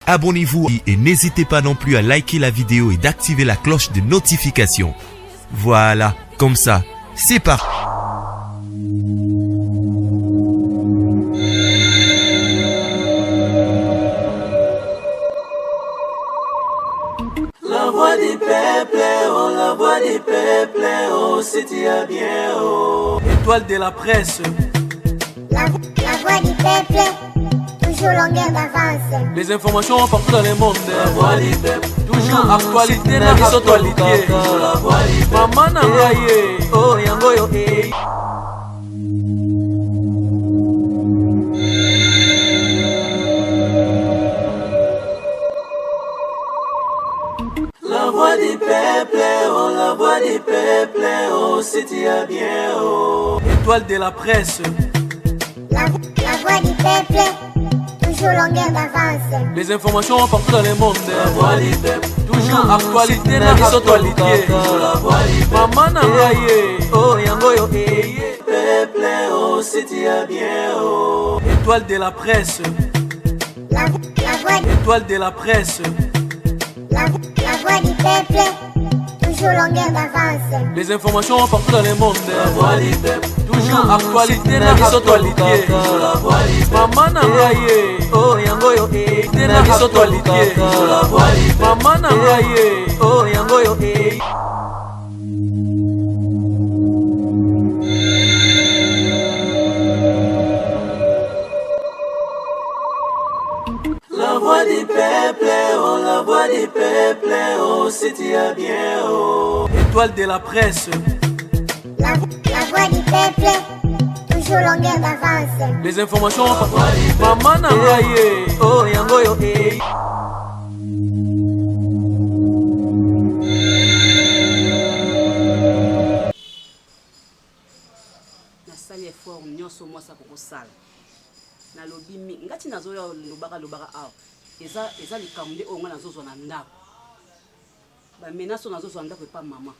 Abonnez-vous et n'hésitez pas non plus à liker la vidéo et d'activer la cloche de notification. Voilà, comme ça, c'est parti. La voix du peuple, oh, la voix du peuple, oh, si tu as bien, oh. Étoile de la presse. La voix du peuple, toujours longueur d'avance. Les informations partout dans le monde. La voix du peuple, toujours actualité na actualité. La voix du peuple, maman nangaye, oh yango yo eh. La voix du peuple, oh, la voix du peuple, oh, si tu as bien, oh. Étoile de la presse. La voix du peuple, toujours longueur d'avance. Les informations partout dans le monde. La voix du peuple, toujours actualité na actualité. La voix du peuple, maman nangaye, oh yango yo eh. Peuple, oh, si tu as bien, oh. Étoile de la presse. La voix Étoile de la presse. La voix du peuple, toujours longueur d'avance. Les informations partout dans le monde. La voix du peuple, toujours actualité na actualité. La voix du peuple, maman nangaye, oh yango yo eh. Na actualité. La voix du peuple, maman nangaye, oh yango yo eh. La voix du peuple, oh, la voix du peuple, oh, si tu as bien, oh. Étoile de la presse. La voix du peuple, toujours longueur d'avance. Les informations partout. Maman nangaye, oh yango yo eh. nasali effort nyonso mwasa kokosala nalobi ngati nazoya lobaka awa eza likambo nde oyo nga nazozwa na ndako bamenaso nazozwa na ndako epa mama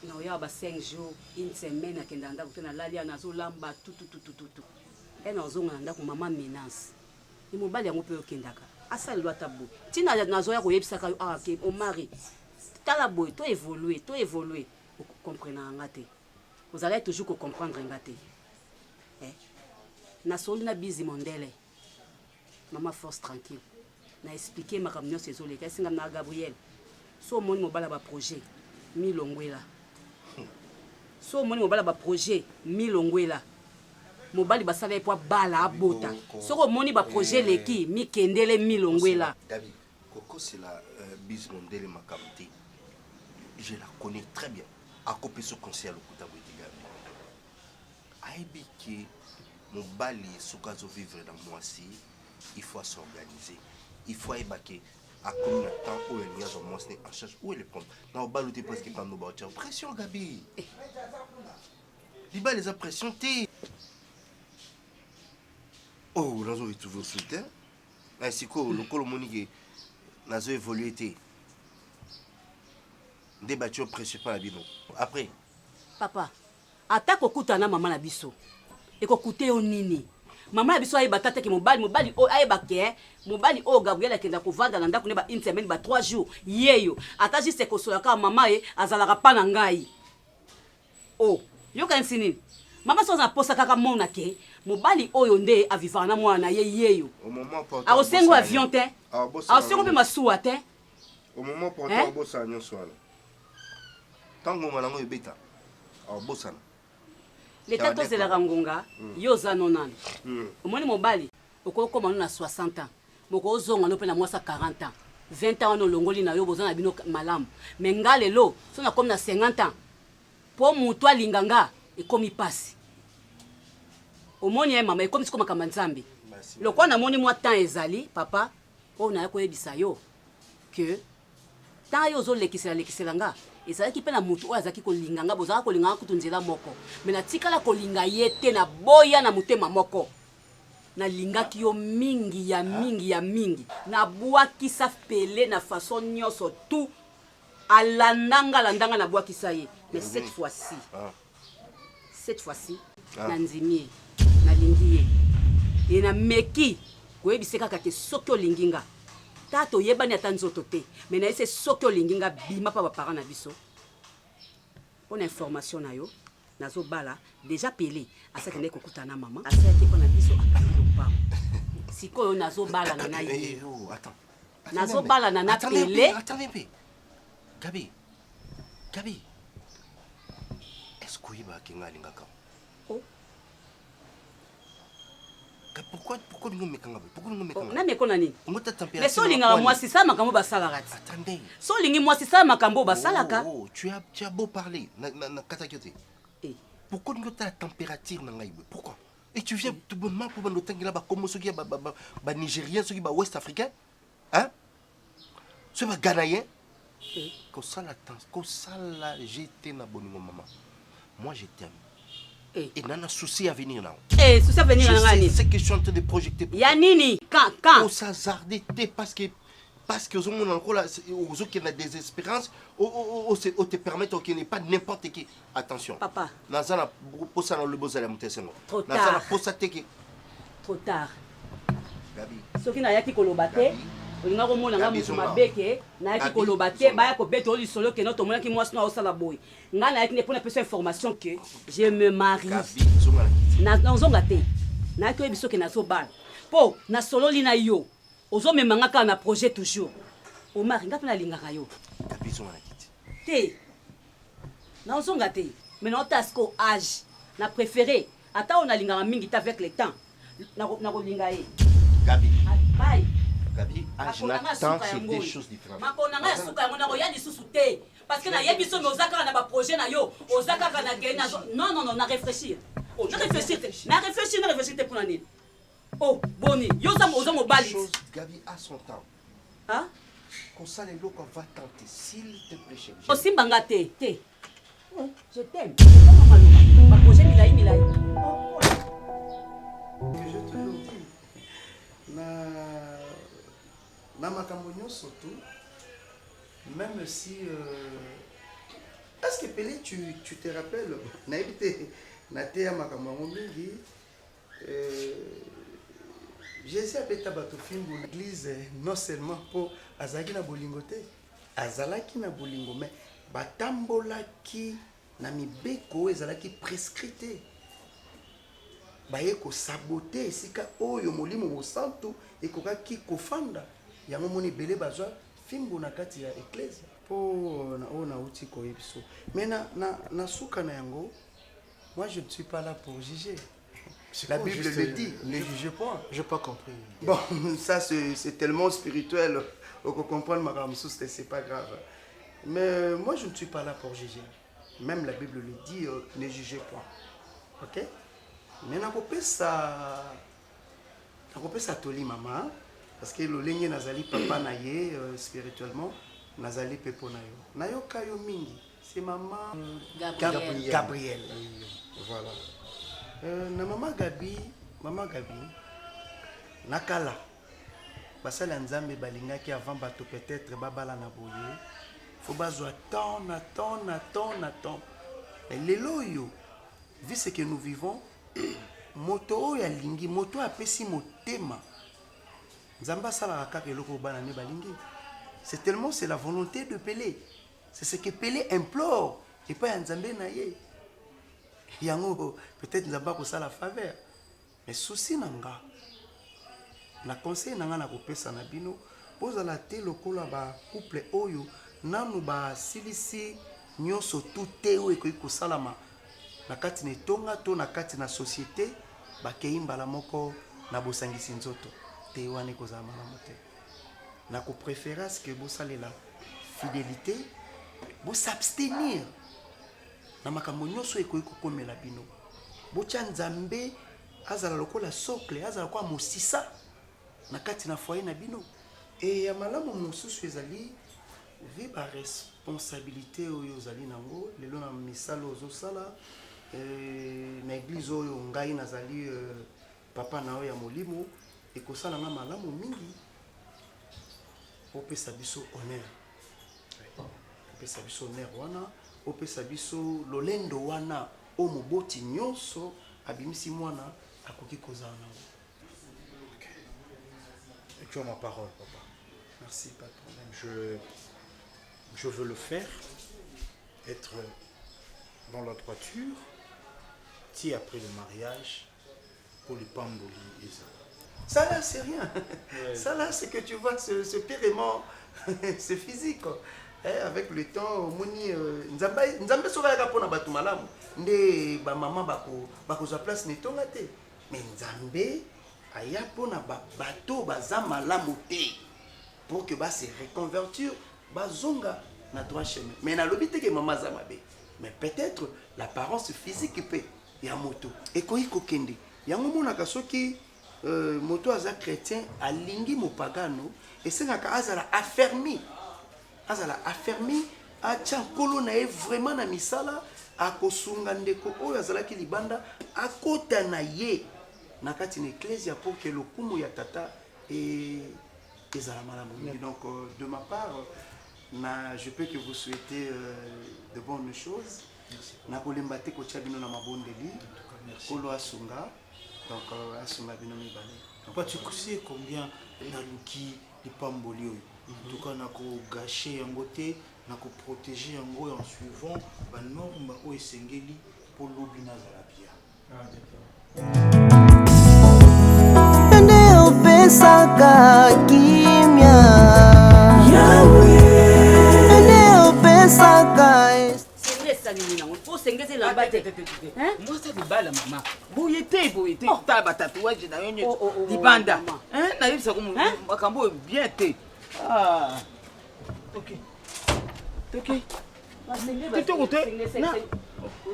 naoya ba 5 jours une semaine akenda ndako te nalali nazolamba tututututu nazonga na ndako mama menace ni mobali yango mpe okendaka asalelwa ata boye ntina nazoya koyebisaka yo awa ke omari tala boye to évoluer okomprena nga te ozalaki toujours kocomprendre nga te nasoli na bizi mondele mama force tranquille na expliquer makambo nyonso ezoleka esinga na Gabriel so omoni mobala baprojet milongwela so omoni mobala baprojet milongwela mobali basala epo bala abota soko omoni baprojet leki mikendele milongwela David Coco c'est la bizi mondele makambo te je la connais très bien akope so conseil lokuta boitigabi aibi ki mobali sokazo vivre dans moi si il faut s'organiser il faut ébaquer à combien de temps où il y a son moi en charge où est le problème dans balle tu presque pas nous battre pression Gabi liba les pression té oh nazo est toujours soutien ainsi que le colomonique nazo évolué té débattu principal à bino après papa ata kokutana mama na biso ekokute yo nini mama na biso ayeba tata ke mobali o ayeba ke mobali o Gabriel akenda kovanda na ndako ne ba une semaine ba 3 jours yeyo ata juste kosola ka mama ye azalaka pa na ngai oh yo kanisi nini mama so za posa kaka mona ke mobali oyo nde avivana na mwana ye yeyo au moment portant a osengo avion te a osengo pe masuwa te au moment portant bossa nyonso ala tango manango ebeta au bossa leta tozelaka ngonga yo za nonana omoni mobali okokoma no na 60 ans moko ozonga no pe na mwasa 40 ans 20 ans no longoli na yo bozana bino malamu mais nga lelo so na comme na 50 ans po mutu alinganga ekomi pasi omoni mama ekomi sikoma kamba nzambe lokwa na moni mwa temps ezali papa o na yakoyebisa yo que tant yo zo lekisela nga ezalaki pe na mutu oyo azalaki kolinganga bozalaka kolinganga kutu nzela moko me natikala kolinga ye te na boya na motema moko nalingaki yo mingi ya mingi nabwakisa pele na façon nyonso tout alandanga nabwakisa ye mais cette fois-ci na ndimi ye nalingi ye na meki koyebise kaka ke soki olingi nga ta toyebani ata nzoto te me na ese soki olingi nga bima mpa baparent na biso mpona information na yo nazobala déjà pele asakende kokutana na mama asayaki mpo na biso akangi lopango sikoyo nazobalana na ye nazobalana na pele. Gabi, est-ce que tu as un Oh. Pourquoi nous me na mekona nini? Mais so linga mwasi sa makambo basalaka. Attendez. So lingi mwasi sa makambo basalaka. Oh, tu as beau parler na katakyote. Pourquoi nous ta température na ngai? Pourquoi? Et tu viens tout bonnement pour nous tangira ba comme ceux qui ba nigérien, ceux qui ba ouest africain? Hein? Ceux ba ghanéen? Comme ça la j'étais na boningo maman. Moi je t'aime. Et nana souci à venir là. Souci à venir là ngani? C'est que je suis en train de projeter. Ya nini? Quand? On s'hazarder parce que aux hommes encore là, aux autres qui ont des espérances, on te permet qu'il n'y ait pas n'importe qui. Attention. Papa. Nazana pour ça le beau à la montée c'est trop tard. Nazana pour ça te qui. Trop tard. Gabi. Ce qui n'a yaki kolobate. Olinga ko mona nga mutu mabeke na yaki kolobate ba ya ko beto li solo ke no to mona ki mwasi no osala boy. Nga na yaki ne pona pesa information que je me marie. Gabi zonga. Na zonga te. Na yaki biso ke na so bal. Po na solo li na yo. Ozo me manga ka na projet toujours. O mari nga pena lingaka yo. Gabi zonga kiti. Te. Na zonga te. Mais non tasko âge. Na préféré. Ata on a lingaka mingi ta avec le temps. Na ko linga ye. Gabi. Bye. Gabi, temps c'est des choses différentes. Makonanga ya suka yango na ko ya lisusu te. Parce que na yebi so mozaka na ba projet na yo, ozaka ka na gena. Non, na réfléchir. Oh, na réfléchir te pour nani. Oh, boni, yo za mo bali. Gabi a son temps. Hein? Comme ça les locaux va tenter s'il te plaît chérie. Oh, simbanga te. Je t'aime. Ba projet milai. Oh. Que je toujours dis. Na makambo nyonso tout, même si est-ce que Pelé tu te rappelles na évité na te ya makambo mingi Jésus a beta bato fimbu na église non seulement pour azalaki na bolingo te azalaki na bolingo mais batambolaki na mibeko ezalaki prescrite baye ko saboter esika oyo molimo mosantu ekokaki kofanda yango moni belé bazwa fimbo na kati ya église po na ona uti ko yebiso mais na suka na yango moi je ne suis pas là pour juger. La Bible le dit, ne jugez point. Je n'ai pas compris. Bon, ça c'est tellement spirituel qu'on comprend ma ramsous, c'est pas grave. Mais moi je ne suis pas là pour juger. Même la Bible le dit, ne jugez point. OK? Mais n'a pas ça toli maman parce que le ligne nazali papa naye spirituellement nazali pepo nayo. Nayo kayo mingi, c'est maman Gabriel. Voilà. Na maman Gabi nakala basala nzambe balingaki avant bato peut-être babala na boye faut bazwa temps. Mais lelo yo vu ce que nous vivons moto ya lingi moto apesi motema nzamba sala kaka eloko bana ne balingi c'est tellement c'est la volonté de Pelé, c'est ce que Pelé implore et pas nzambe na ye yango peut-être nzamba ko sala faveur mais souci nanga na conseil nanga na kopesa na bino pozala te lokola ba couple oyo nanu ba silisi nyonso tout oyo ekoki kosalama na kati na tonga to na kati na société bakei mbala moko na bosangisi nzoto te wana kozala malamu te na ko préférence que bosalela fidélité bo s'abstenir na makambo nyonso ekoki kokomela bino botya nzambe azala lokola socle azala kwa mosisa na kati na foyer na bino et ya malamu mosusu ezali vi ba responsabilité oyo ozali nango lelo na misala ozosala na église oyo ngai nazali papa na oyo ya molimo ekosala nga malamu mingi opesa biso honneur opesa biso honneur wana opesa biso lolendo wana o moboti nyonso abimisi mwana akoki kozala nango. Tu as ma parole, papa. Merci, pas de problème. Je veux le faire, être dans la droiture, après le mariage, pour les Pamboli et ça. Ça là, c'est rien. Ouais. Ça là, c'est que tu vois, ce pérément, c'est physique. Quoi. Avec le temps, moni, nzambe soka pona batu malamu. Nde ba maman bako za place netonga te. Mais nzambe aya pona ba bato baza malamu te. Pour que ba se reconvertir, ba zonga na droit chemin. Mais na lobi te que maman za mabe. Mais peut-être l'apparence physique peut ya moto. Et ko kende. Yango monaka soki moto aza chrétien alingi mopagano esengaka azala affermi atia nkolo na ye vraiment na misala akosunga ndeko oyo azalaki libanda akota na ye na kati na ecclesia pour que lokumu ya tata ezala malamu mingi. Donc de ma part je peux que vous souhaiter de bonnes choses. Nakolemba te kotia bino na mabondeli kolo asunga. Donc, Papa, tu sais combien Naluki les Pamboli. En tout cas, on a gâché un côté, on a protégé un go en suivant la norme au Sengeli pour l'obina Zalabia. Moi ça libala mama. Boyete ta ba tatouage na yonyo libanda. Na yebisa ko makambo bien te. Ah. OK. Na.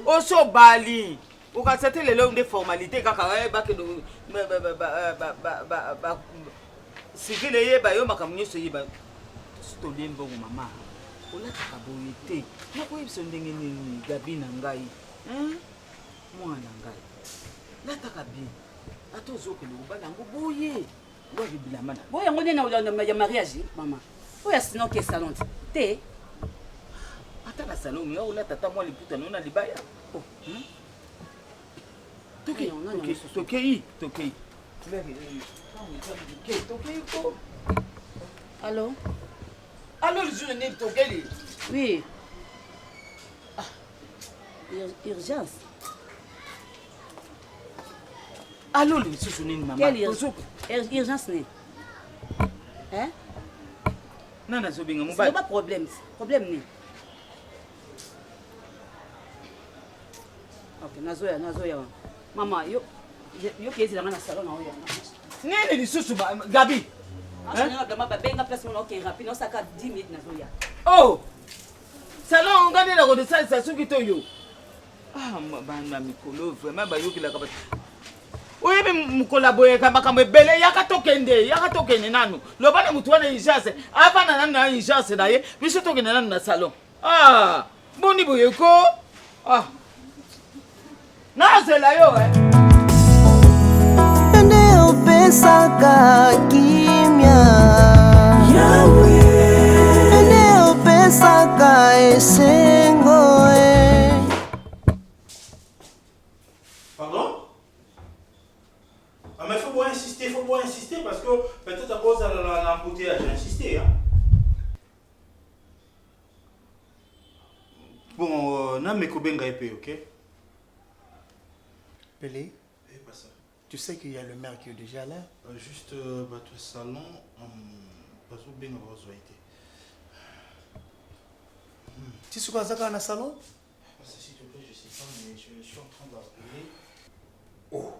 Oso bali. Ukasete lelo nde formalité kaka ba ke ba civil ye ba yo makamnyo so yeba. To lembo mama. Olaka boyete. Na ko yebisa ndenge ni gabi na ngai. Mwana ngai lataka bien ata ozokende kobala yango boye boye bilamba na boye yango nde ya mariage mama oyo asino ke salon te ata na salon ya olata ata mwa liputa no na libaya tokei Allô? Allô, le jour n'est tokeli. Oui. Urgence. Allô, le jour n'est maman. Quelle urgence n'est? Hein? Non, non, c'est pas problème. Problème n'est. Ok, nazoya. Maman, yo kezi la na salon na oya. Nene li susu Gabi. Benga place mon ok rapide, on saka 10 minutes nazoya. Oh. Salon on gade la ko de ça suki to yo. Ah, bana mikolo vraiment ba yoki la ka. Oui, mais mu collaborer ka makambo ebele yaka tokende nanu. Lo bana mutu wana ijase. Ava na ijase na ye, biso tokende nanu na salon. Ah, boni boyeko. Ah. Nazela yo Ende opesaka kimia Yawe Ende opesaka esengo Pardon? Ah mais faut pas insister parce que peut-être à cause de l'embouteillage, j'ai insisté hein. Bon, na mekobenga épée, ok? Pelé, tu sais qu'il y a le maire qui est déjà là. Juste votre salon, parce que bien avoir été. Tu sais quoi ça dans le salon? S'il te plaît, je sais pas, mais je suis en train d'appeler. Oh,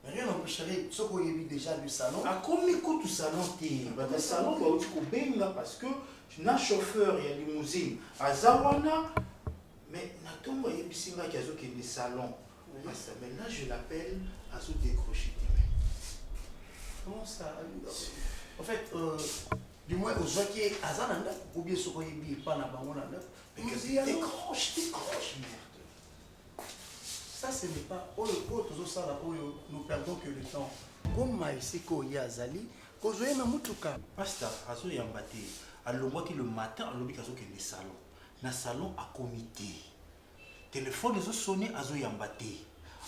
rien n'empêcherait ce qu'on y a déjà du salon. À combien coûte le salon? Le salon va aussi benga parce que tu as chauffeur et limousine à Zawana, mais natomba yebisinga kazo qui est salon. Mais là, je l'appelle à se décrocher. Comment ça? En fait, du moins, aux gens qui sont à Zananda, ou bien ceux qui ne sont pas à Bangonanda, décroche, merde. Ça, ce n'est pas. Nous perdons que le temps. Comme ici, il y a Zali, quand je suis à Pasteur, Azo Yambate, alors moi qui le matin, alors qu'il y a des salons. Dans le salon à comité. Téléphone, ils ont sonné Azo Yambate.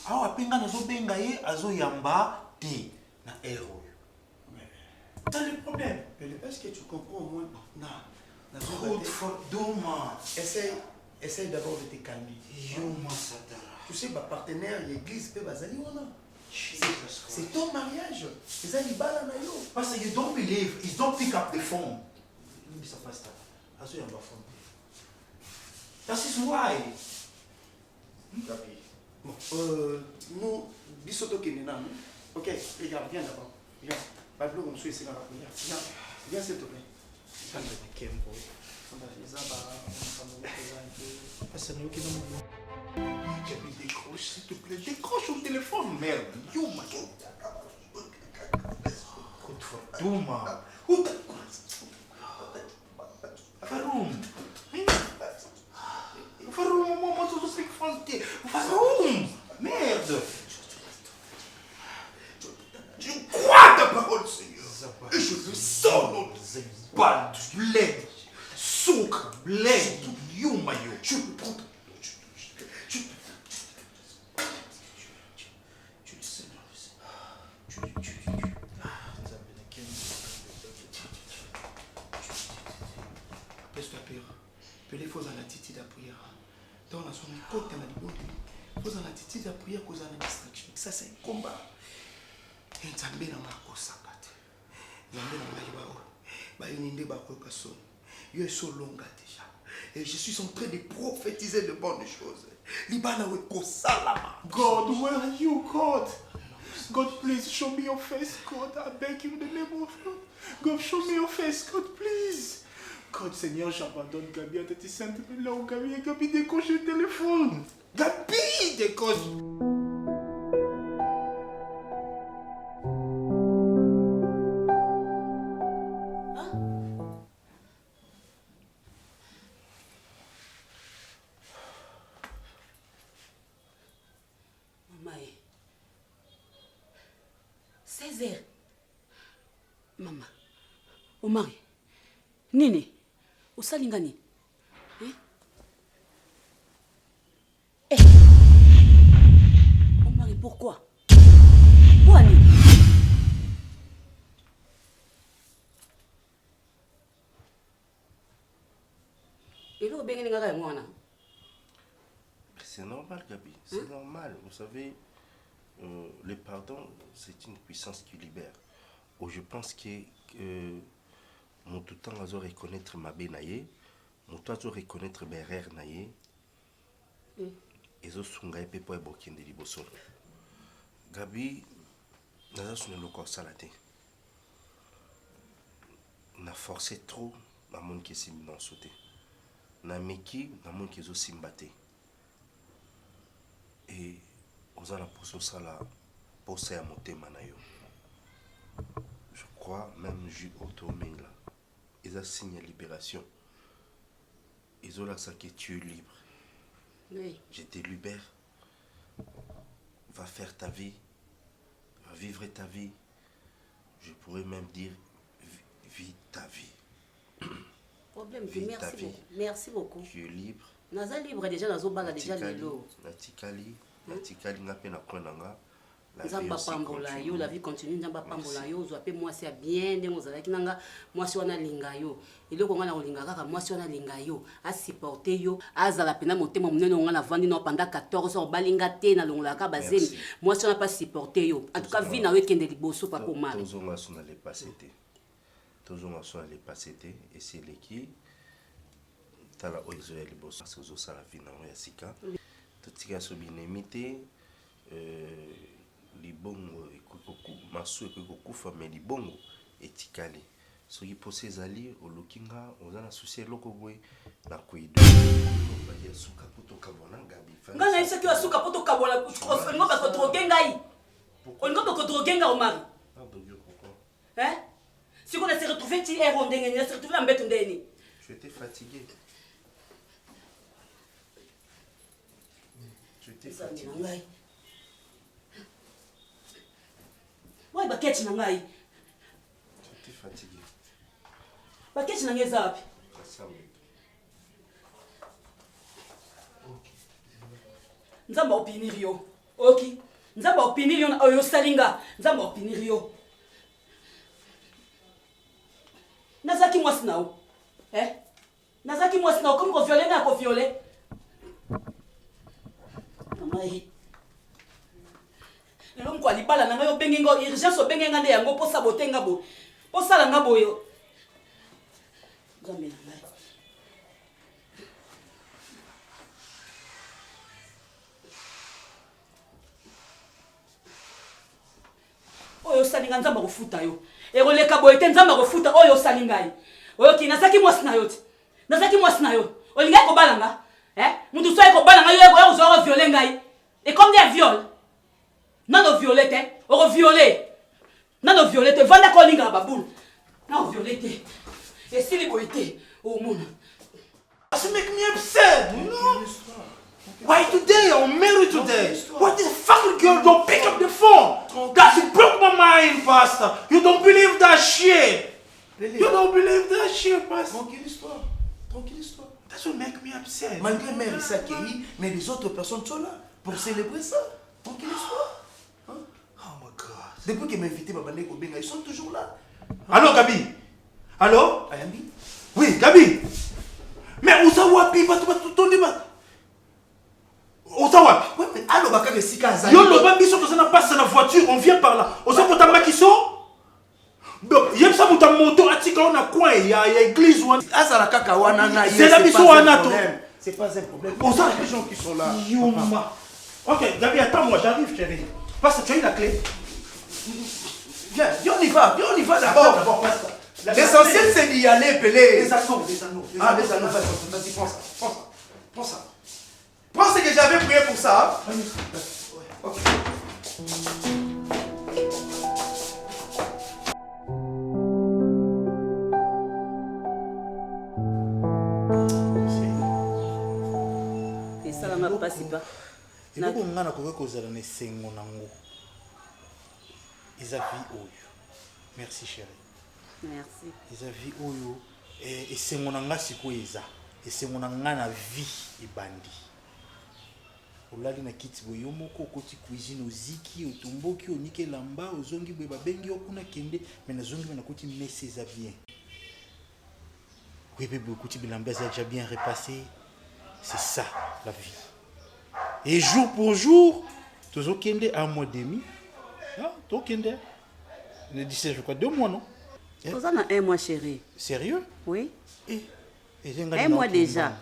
Ah, pinga nazo benga ye azo yamba te na ero. C'est le problème. Est-ce que tu comprends au moins? Non. Trop fort d'homme. Essaye d'abord de te calmer. Yoma Satara. Tu sais, ma partenaire, l'église, c'est ton mariage. C'est ça, Parce que you don't believe, you don't pick up the phone. That is why. Bon, nous, Bissoto Keninam. Ok, regarde, viens d'abord. Viens. Pablo, on suit ici dans la prière. Viens, s'il te plaît. Décroche, s'il te plaît. Décroche au téléphone, merde. Yoma. Goed voor Doema. Waarom? Waarom, maman, zo slik van je? Waarom? Merde. Je crois ta parole, Seigneur. Et je le sens dans les balles du lait. Sucre, blé, Yoma, yo. Je le prends. Pele faut en attitude à prière. Dans la son époque, on a dit bon, faut en attitude à prière cause en distraction. Ça c'est un combat. Et Nzambe na makosakate. Nzambe na maibao. Ba ininde ba kokason. Yo est so longa déjà. Et je suis en train de prophétiser de bonnes choses. Libana we kosalama. God, where are you, God? God, please show me your face, God. I beg you in the name of God. God, show me your face, God, please. God, Seigneur, j'abandonne Gabi à tes saintes. Là où Gabi décroche le téléphone. Gabi décroche. Maman, 16h. Maman, Omari, Nini. Usalingani. Omari, pourquoi? Pourquoi ni? C'est normal, Gabi. C'est normal. Vous savez, le pardon, c'est une puissance qui libère. Oh, je pense que mon tout temps à reconnaître ma bénaye, mon tout à reconnaître mes rères naye, et zo sunga epe po ebokin de liboso. Gabi, naza sune loko salate. Na forcé trop, na mon qui sim non sauté. Na meki, na mon qui zo simbate. Et aux ala poso sala, posa ya motema na yo. Je crois même Jules Automé là. Ils ont signé libération. Ils ont là ça que tu es libre. Oui. Je te libère. Va faire ta vie. Va vivre ta vie. Je pourrais même dire vis ta vie. Problème, Vis ta merci vie. beaucoup. Merci beaucoup. Tu es libre. Naza libre déjà, nazo bala déjà lelo. Natikali nga pe na coin nanga. Nzamba pambola yo, la vie continue, nzamba pambola yo, zo pe mwasi ya bien de mozalaki nanga mwasi wana linga yo. Eloko nga na olinga kaka mwasi wana linga yo, a supporter yo, azala pena motema munene nga na vandi no pendant 14 ans balinga te na longola ka bazemi. Mwasi wana pas supporter yo. En tout cas vie na wekende liboso pa ko mal. Tozonga sona le passé. Tozonga sona le passé et c'est l'équipe tala oizo ya liboso parce que zo sala vie na ya sika. Totika so binemité libongo ekokoku masu ekokokufa mais libongo etikali soki pose ezali olokinga oza na souci eloko boye na koyido ya suka poto kabona Gabi nga na isaki wa suka poto kabona olinga pa ko droguer ngai olinga pa ko droguer ngai Omari hein si on a se retrouvé ti héros ndenge ni se retrouvé na mbeto ndeni tu étais fatigué ngai ouais baketi na ngai tu étais fatigué baketi na ngai zapi nzamba opiniri yo oki nzamba opiniri yo oyo salinga nzamba opiniri yo mwasi na yo. Nazaki mwasi na yo comme ko violer na ko violer. Maman. Lelo ko libala na yo bengi ngo urgence bengi ngande yango po saboter ngabo. Po sala ngabo yo. Nzambe na ngai. Oyo salinga nzamba kofuta yo. Eroleka boye te nzamba kofuta oyo salinga yi. Oyo ki nazaki mwasi na yo ti. Nazaki mwasi na yo. Olinga ko balanga. Mutu so ko balanga yo ko zo violer ngai. Et comme des viols. Non violer te. O violer. Non violer te vanda ko linga baboul. Non violer te. Et si li boité au monde. Ça make me upset, you know? Why today? I'm married today. Why this fucking girl don't pick up the phone? That she broke my mind, Pastor. You don't believe that shit. You don't believe that shit, Pastor. Tranquille histoire. Tranquille histoire. That's what make me upset. Malgré Mère Issa accueilli, mais les autres personnes sont là pour célébrer ça. Tranquille histoire. Hein? Oh my God. Depuis qu'ils m'ont invité, ils sont toujours là. Allô, Gabi? Allô? Ayambi? Oui, Gabi. Mais où ça va, Pi? Ton débat. Où ça va? Ouais, mais allô, Baka de Sika Azali. Yo, le bambi, on n'a pas la voiture, on vient par là. On sait pour ta maquiso? Donc, il y a ça pour ta moto, on a quoi? Il y a église. Azala Kakawana, c'est la mission à Nato. C'est pas un problème. On sait les gens qui sont là. Yuma. Ok, Gabi, attends-moi, j'arrive, chérie. Parce que tu as eu la clé. Viens, on y va d'abord. L'essentiel, c'est d'y aller, Pelé. Les anneaux. Ah, les anneaux, vas-y, prends ça. Prends ce que j'avais prié pour ça. Ok. Et ça, la passe pas. eloko nga nakoki kozala na esengo nango eza vie oyo. Merci chérie. Merci. Eza vie oyo esengo na nga sikoyo eza esengo na nga na vie ebandi. Olali na kiti boye yo moko okoti cuisine oziki otomboki oniki elamba ozongi boye babengi yo kuna kende me nazongi me nakoti mese eza bien. Oui bébé okoti bilamba eza déjà bien repassé. C'est ça la vie. Et jour pour jour, tu as kende un mois et demi. Ah, tu as kende. Le 17, je crois, 2 mois, non? Vous en avez un mois, chérie. Sérieux? Oui. Un mois déjà.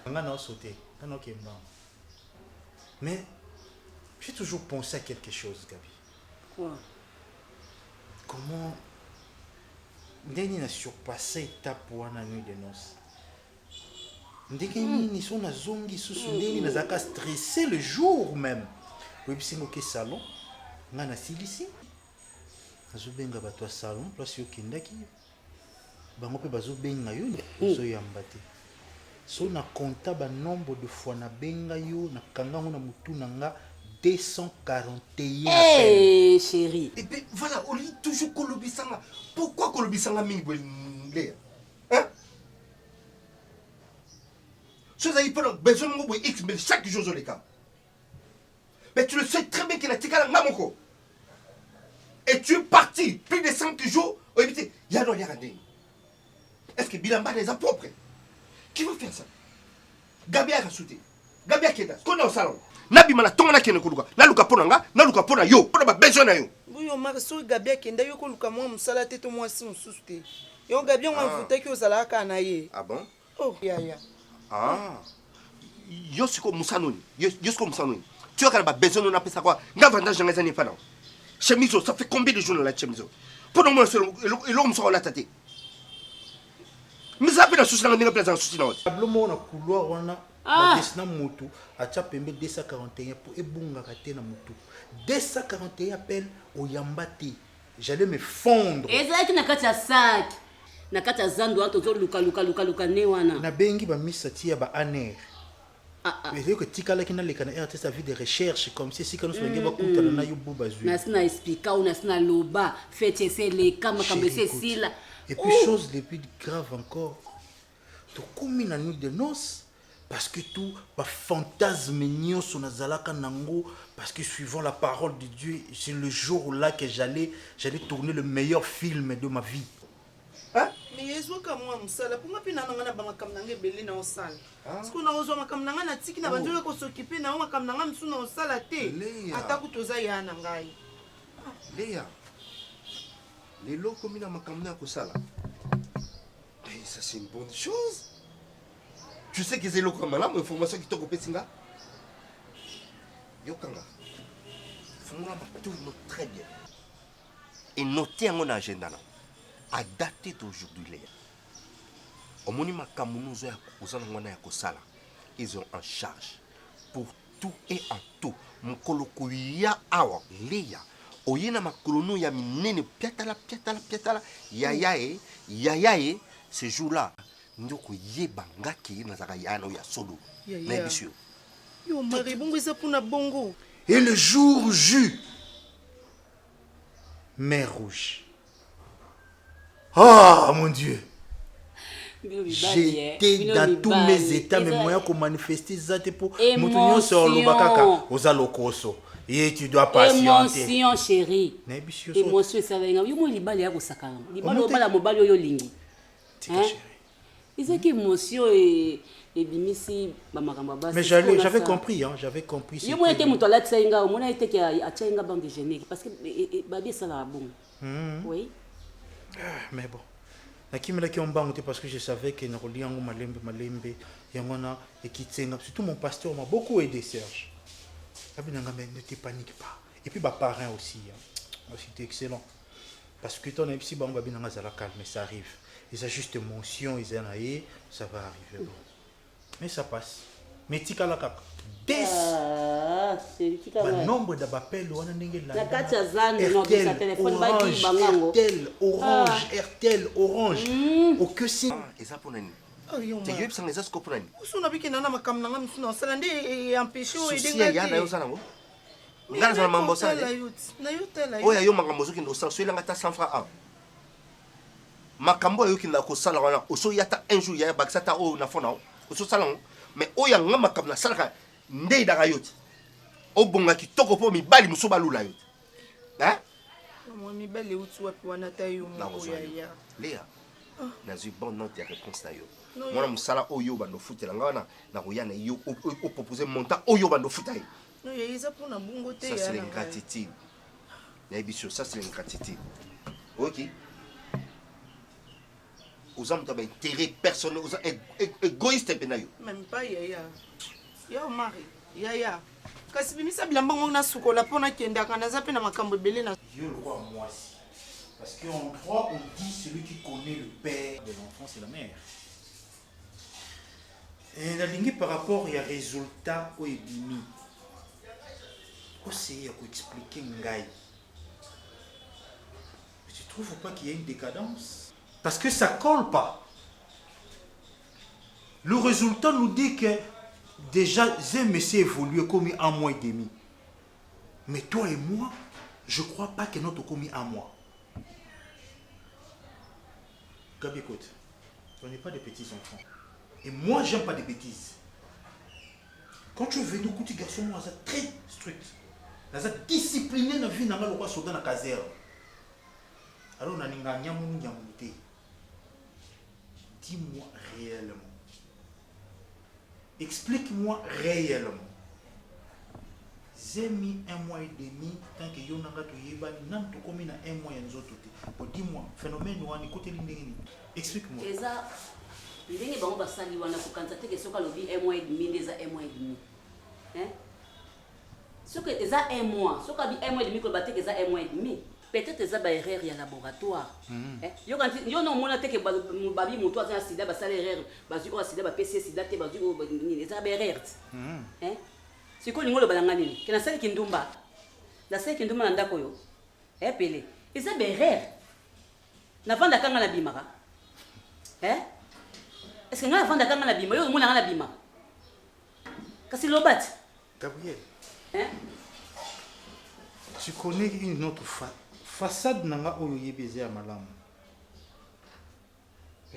Mais j'ai toujours pensé à quelque chose, Gabi. Quoi? Comment Ndeni a surpassé l'étape pour la nuit de noces. Ndenge nini so na zongi susu ndeni nazaka stressé le jour même. Oui bisingo ke salon nga na silisi. Azobenga bato ya salon place yo kindaki. Bango pe bazobenga yo so yambate. So na compta ba nombre de fois na benga yo na kanga na mutu na nga 241 Hey chérie. Et puis voilà, on lit toujours Kolobisanga. Pourquoi Kolobisanga mingwe? Hein? Tu as besoin de X, mais chaque jour, je les cas. Mais tu le sais très bien qu'il a tika la mamoko. Et tu es parti plus de 5 jours. Il y a non, il y a rien. Est-ce que Bilamba les a propres? Qui va faire ça? Gabi a rassouté. Gabi a Kedas. Qu'on est au salon. Nabi mana tonga kene kuluka. Na luka ponanga, na luka pona yo. Pona ba besoin na yo. Oui, on m'a so Gabi a kenda yo kuluka mo musala teto mo si mususte. Yo Gabi on mvuta ki osala kana ye. Ah bon? Oh, ya. Ah. Yosiko Moussanoni. Yosiko Moussanoni. Tu as quand même besoin de nous appeler quoi? N'a vendage dans les années pendant. Chemiso, ça fait combien de jours dans la chemiso? Pendant moi, et l'homme sera la tête. Mais ça fait la souci dans la place en souci. Tableau na couloir wana ba desna moto acha pembe 241 pour ebunga kate na moto. 241 appel au yambati. J'allais me fondre. Et ça qui na kati ya sac. Na kati ya zando anto zo luka ne wana. Na bengi ba misati ya ba aner. Mais que tikala kina le kana RT sa vie de recherche comme si quand nous soyons ba kuta na yubu bazui. Na sina explica ou na sina loba fait c'est les kama kambe c'est sila. Et puis chose les plus grave encore. Tu comme une nuit de noces parce que tout ba fantasme mignon sur nazalaka nango parce que suivant la parole de Dieu, c'est le jour là que j'allais tourner le meilleur film de ma vie. Hein? Mais ezwaka mwa mosala mpo nga mpe nananga na bamakambo nanga ebele na osala siko na ozwa makambo nanga na tiki na banzoka kosokipe na yo makambo nanga misu na osala te atako toza ya na ngai Léa lelo komi na makambo na kosala ça c'est une bonne chose. Tu sais que c'est le comme là, information qui t'a coupé singa. Yokanga. Fais-moi tout très bien. Et notez en mon agenda là. À dater d'aujourd'hui Léa. Au monument Kamunuzo ya kosala. Ils ont en charge pour tout et en tout. Mon koloko ya awa Léa. Oyena makolono ya minene piatala. Yayae. Ce jour-là, nous yebangaki nazaka yano ya solo. Mais monsieur. Yo mari bongo eza puna bongo. Et le jour J. Mer rouge. Oh mon Dieu. J'étais dans tous mes états, mais moi je manifester ça pour moutunion sur le bakaka aux alokoso. Et tu dois patienter. Émotion chérie. Émotion ça va. Yo mo libali ya kosakana. Libali obala mobali oyo lingi. Ils émotion et bimisi bamakambo basi. Mais j'avais compris j'avais compris. Yo mo était muto la tsenga, o mona était que a tsenga bande de génie parce que babi ça la bon. Oui. Mais bon. Nakimela ki ombango parce que je savais que na roliango malembe yangona et kitsenga surtout mon pasteur m'a beaucoup aidé Serge. Abinanga mais ne te panique pas. Et puis bah parrain aussi c'était excellent. Parce que ton ici ba binanga za la calme mais ça arrive. Ils ont juste émotion, ils en aillent, ça va arriver. Bon. Mais ça passe. Mais tika la kaka. Le nombre d'appels on a RTL, Orange. Aucun signe. Et ça pour nani? Tu yeux sans les asco pour nani? Où na biki nana makam nanga misu na osala nde et empêcher o edenga. Si ya na yo sana ngo. Ngana za mambo sana. Na yo tela. Oya yo makambo zoki ndo sans soyela ngata 100 francs a. Makambo yo ki na ko sala wana oso yata un jour ya baksata o na fona oso sala mais oya nga makambo na sala ndei daga yoti obonga kitoko po mibali muso balula yoti hein moi mibali uti wapi wana tayo mo ya Léa nazi bon note ya réponse na yo mwana musala oyo bando futela nga wana na koyana yo o proposer montant oyo bando futai non ya isa pour na bungo te ya ça c'est l'ingratitude ya bisho ça c'est l'ingratitude OK aux hommes d'intérêt personnel, aux égoïstes penayo. Même pas yaya. Yo mari, yaya. Kasi bimisa bilamba ngona sukola pona kenda kana zape na makambo belé na. Dieu le roi moi aussi. Parce qu'en droit on dit celui qui connaît le père de l'enfant c'est la mère. Et la ligne par rapport au résultat au ebimi. Aussi à expliquer ngai. Tu trouves pas qu'il y a une décadence? Parce que ça colle pas. Le résultat nous dit que déjà, j'ai monsieur évolué comme un mois et demi. Mais toi et moi, je ne crois pas que notre commis un mois. Gabi, écoute, on n'est pas des petits enfants. Et moi, j'aime pas des bêtises. Quand tu es venu, écoute, garçon, moi, c'est très strict. C'est discipliné dans la vie, dans la loi, dans la caserne. Alors, on a une gamme. Dis-moi réellement. Explique-moi réellement. J'ai mis un mois et demi tant que yo nanga to yeba nan to komi na un mois ya nzoto te. Dis-moi, phénomène wani côté lindenge. Explique-moi. Eza ndenge bango basali wana ko kanza te ke soka lobi un mois et demi déjà un mois et demi. Hein? Soka eza un mois, soka bi un mois et demi ko bateke eza un mois et demi. Peut-être eza ba erreur ya laboratoire. Yo quand yo non mona te ke babi moto aza sida ba sala erreur, bazu ko sida ba PC sida te bazu ko ni eza ba erreur. Hein? Siko lingolo balanga nini? Kena sali kindumba. La sali kindumba na ndako yo. Pele. Eza ba erreur. Na vanda kanga na bimaka. Est-ce que nga vanda kanga na bima yo mona na bima? Kasi lobat. Gabriel. Tu connais une autre façade nanga oyo yebeze ya malamu.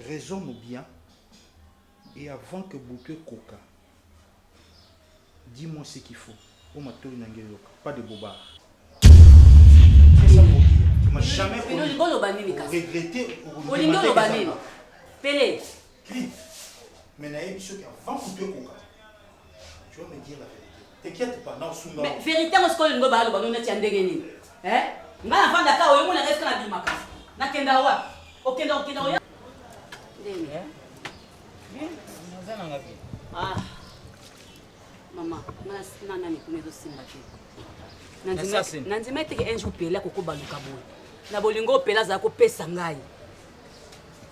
Raisonne bien et avant que bouquet coca. Dis-moi ce qu'il faut. Pas de bobard. C'est ça mon dire. m'a jamais Pele olingo oloba nini kasi? regretté Olingo oloba nini? Pele. Clip. Mais naïe ceux qui avant couper coca. Tu vas me dire la vérité. T'inquiète pas, non sunga. Mais vérité moi ce que olingo ba aloba nona ti ndenge nini? Nga na vanda ka oyo mona reste na bimaka. Na kenda wa. Okenda oya. Ndenge. Bien. Nazana ngapi? Maman, nani kunezo simba te. Nanzima teke un jour pela koko baluka boy. Na bolingo pela za ko pesa ngai.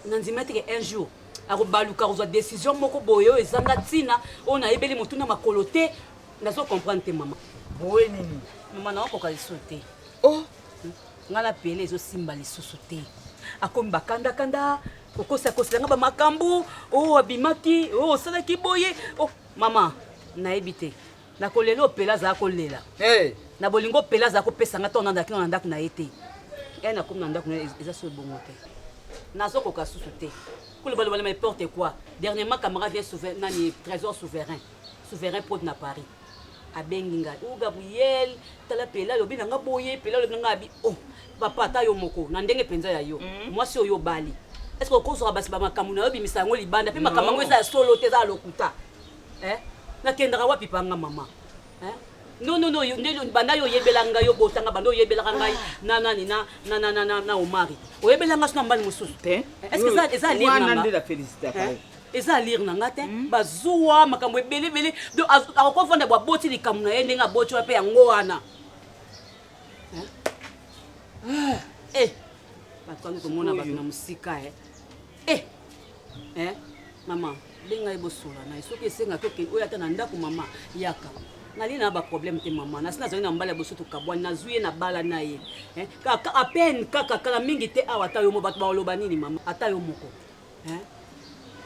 Nanzima teke un jour ako baluka kozwa décision moko boyo ezanga tina ona ebeli motuna makolote nazo comprendre te maman. Boye nini? Maman na ko kalisote. Oh, ngala pela ezo simba lisusu te. Akomba kanda kanda okosa koselanga ba makambu abimaki salaki boye mama nayebi te nakolela opela za kolela na bolingo opela za kopesanga to nandaki na ndako na ye te nakomi na ndako eza so bongo te nazokoka susu te kolobalobala n'importe quoi dernièrement camarade vient nani trésor souverain pod na Paris abengi ngai Gabriel tala pela lobi nanga boye pela lobi nanga abi papa ata yo moko na ndenge penza ya yo mwasi oyo bali est-ce que kozwa basi ba makambo na yo bimisa yango libanda pe makambo eza solo te za lokuta nakendaka wapi panga mama non banda yo oyebelanga yo botanga banda oyebelaka ngai na nani na omari oyebelanga sona mbali mosusu te est-ce que eza lire nanga eza lire nanga te bazuwa makambo ebelebele akokovanda bwaboti likambo na ye ndenge aboti wa mpe yango wana batandi komona bato na mosika mama benga ebosola na soki esenga tokende oyo ata na ndako mama yaka nali na baproblème te mama nasi nazali na mbala ya boso tokabwani nazwi ye na bala na ye kaka apene kaka kala mingi te awa ata yo mo bato baoloba nini mama ata yo moko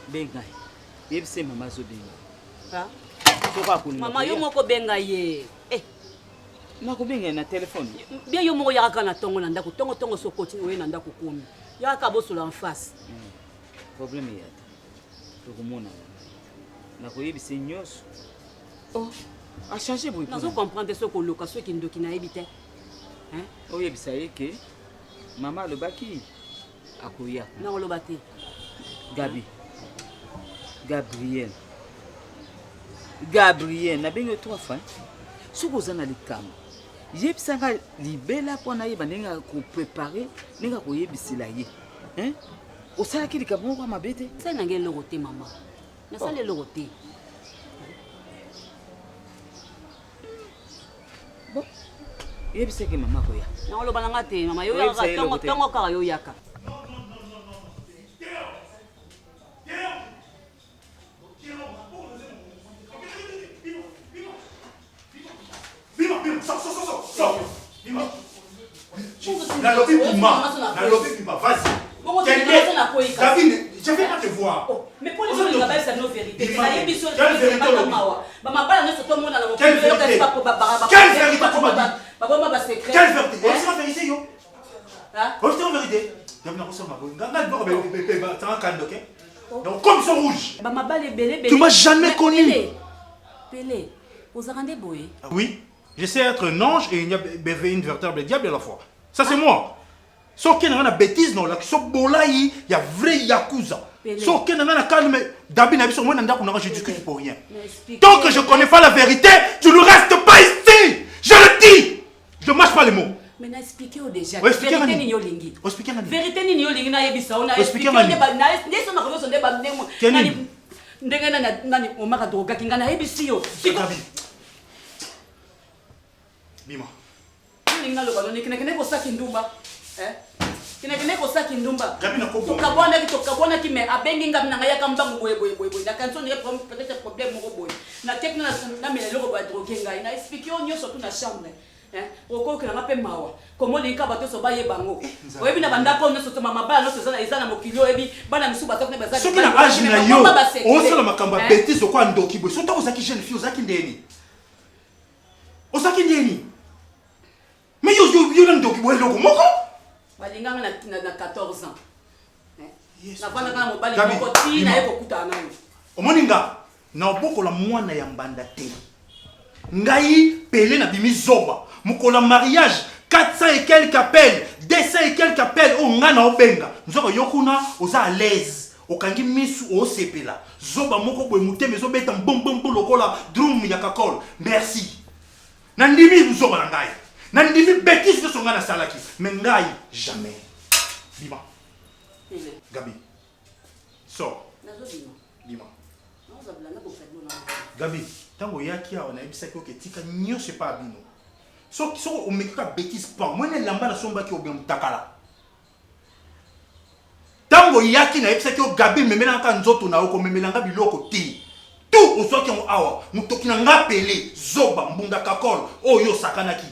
benga yebise mama azobenga mama yo moko benga ye nakobenga na telefone bien yo moko yaka na tongo na ndako tongo sokoti oye na ndako komi yaka bosola en face problème ya tokomona nakoyebisa nyonso achange boye nazo comprendre ce koloka soki ndoki nayebi te oyebisa ye ke mama alobaki akoya nakoloba te Gabriel nabengi 3 fois soki oza na likambo yebisanga libela mpo nayeba ndenge akoprepare ndenge akoyebisela ye osalaki likambo moko mabe te sali nange eloko te mama nasali eloko te bon yebisaki mama koya nakoloba nanga te mama yo yaka ntongo kaka yo yaka Nalobi Puma, vas-y. David, je vais pas te voir. Mais pour les gens, il y a pas de vérité. Quelle vérité? Donc comme ça rouge. Tu m'as jamais connu. Pélé, vous rendez boy. Oui, je sais être un ange et une véritable diable à la fois. Ça c'est moi. Sauf qu'il y a une bêtise non là, sauf il y a vrai yakuza. Sauf qu'il y a une calme d'abîme sur moi je discute pour rien. Tant que je connais pas la vérité, tu ne restes pas ici. Je le dis. Je marche pas les mots. Mais n'expliquez-vous déjà. Vérité ni yolingi. Vérité ni yolingi na yebisa ona expliquer on na ko so ndeba ndemo. Ndenge nani omaka droga kinga na yebisi yo. Bima. Ninga lo baloni kine ko saki ndumba. Kine ko saki ndumba. Gabi na ko. Tokabona ki me abengi ngam na ngaya kambangu boye. Na kanso ni peut-être problème moko boye. Na tekna na mele lo ba droga kinga na expliquer on nyoso tu na chambre. Oko ke na pe mawa. Komo linka bato so baye bango. Oyebi na bandako no so to mama ba no so za na mokilio ebi bana misu bato ne baza. Soki na âge na yo. On sala makamba bêtise kwa ndoki boye. So to ozaki jeune fille ozaki ndeni. Ozaki ndeni. Mais yo na ndoki boye loko moko. Balinga na 14 ans. Na bana kana mobali moko ti na eko kutana nayo. Omoninga na bokola mwana ya mbanda te. Ngai Pelé na bimi zoba. Mukola mariage 400 et quelques appels 200 et quelques appels au ngana obenga nzoko yokuna oza à l'aise okangi misu o sepela zoba moko boy muteme zo beta bom bom bom lokola drum ya kakol merci nandimi zoba na ngai nandimi bêtise so ngana salaki mais ngai jamais bima Gabi so bima Gabi tango yaki a on a ebisa ko ketika nyo c'est pas bino so o mekaka bêtise pas moi ne lamba na somba ki obem takala tango yaki na ebisa ki o Gabi memela ka nzoto na oko memelanga biloko ti tout o soki on awa mutoki na ngapele zoba mbunda kakol oyo sakanaki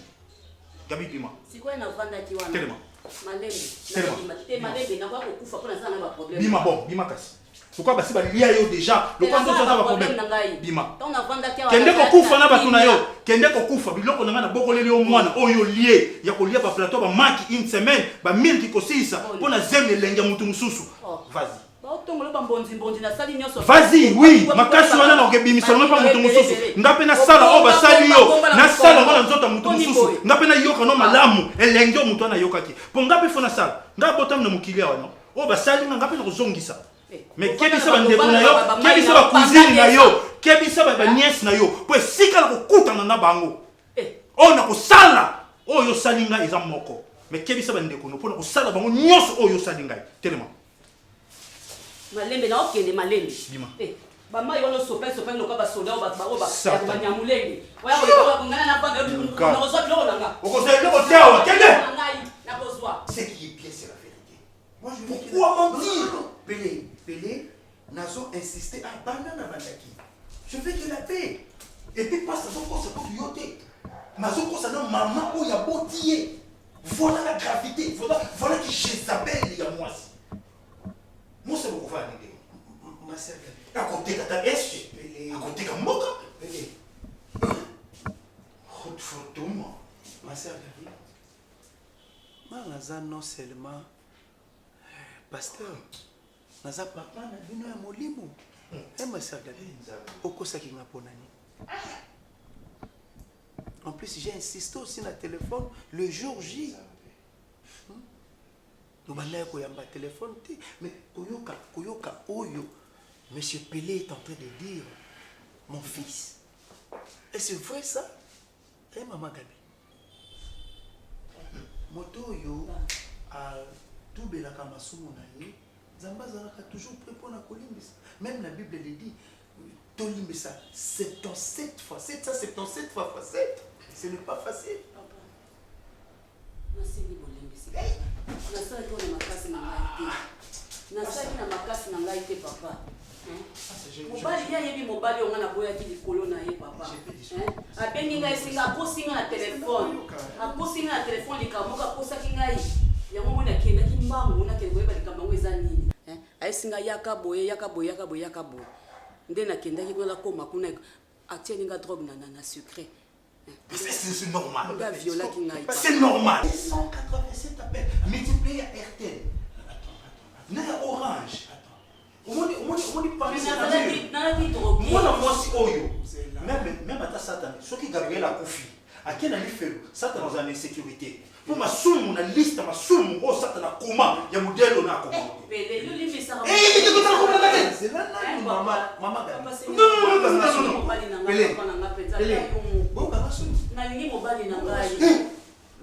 Gabi bima sikoy na vanda ki wana telema problème bima bon bima kasi pourquoi basi ba lia yo déjà le quand ça va problème bima kende ko kufa na batu na yo kende ko kufa biloko na ngana bokoleli yo mwana oyo lié ya ko lia ba plateau ba maki une semaine ba 1000 ki kosisa pona zeme lenga mutu mususu vas-y vas-y oui makasi wana na okebimisa na pa mutu mususu ngape na sala o basali yo na sala ngana nzota mutu mususu ngape na yoka no malamu elenge mutu na yokaki po ngape fona sala ngape botam na mukilia wana o basali ngape na kozongisa mais kebisa ba ndeko na yo kebisa ba cousine na yo kebisa ba nièce na yo po esika na kokutana na bango o na kosala oyo salinga eza moko mais kebisa ba ndeko no po na kosala bango nyonso oyo salinga telema malembe na okende malembe bama yo no sopa loka ba soda o ba ba nyamulenge oya ko ngana na banga no zo biloko nanga okozela ko tewa kende na kozwa ce qui est bien c'est la vérité moi je veux pourquoi mentir Pelé nazo insister à banana bandaki je veux qu'il la paix et puis pas ça encore c'est pour yoté nazo ko ça non maman o ya botier voilà la gravité voilà qui Jézabel ya moi moi c'est beaucoup va aider ma sœur à côté kata est Pelé à côté ka moka Pelé hot photo ma sœur Gabi Malaza non seulement pasteur naza papa na bino ya molimo ma sœur Gabi okosaki nga ponani en plus j'ai insisté aussi na téléphone le jour J nous bandai ko yamba téléphone te mais koyoka oyo monsieur Pelé est en train de dire mon fils et c'est vrai ça maman Gabi moto yo a tubelaka masumu na ye Zamba zalaka toujours prêt pour la colimbisa. Même la Bible le dit, tolimbisa 77 fois 7, 177 fois 7. Ce n'est pas facile. Papa. mobali ya yebi mobali onga na boya ki likolo na ye papa abengi ngai singa akosinga na telefone likamoka akosaki ngai yango moni akendaki mbangu nakende koyeba likambo yango eza nini ayesinga yaka boye nde nakendaki kola koma kuna atieni nga drogue na secret c'est normal c'est normal 187 appels multiplié à RTL na Orange omoni mwana mwasi oyo même ata satana soki Gabriel akufi akenda lifelo satana aza na insécurité po masumu na liste masumu oyo satana akoma ya modelo na akoma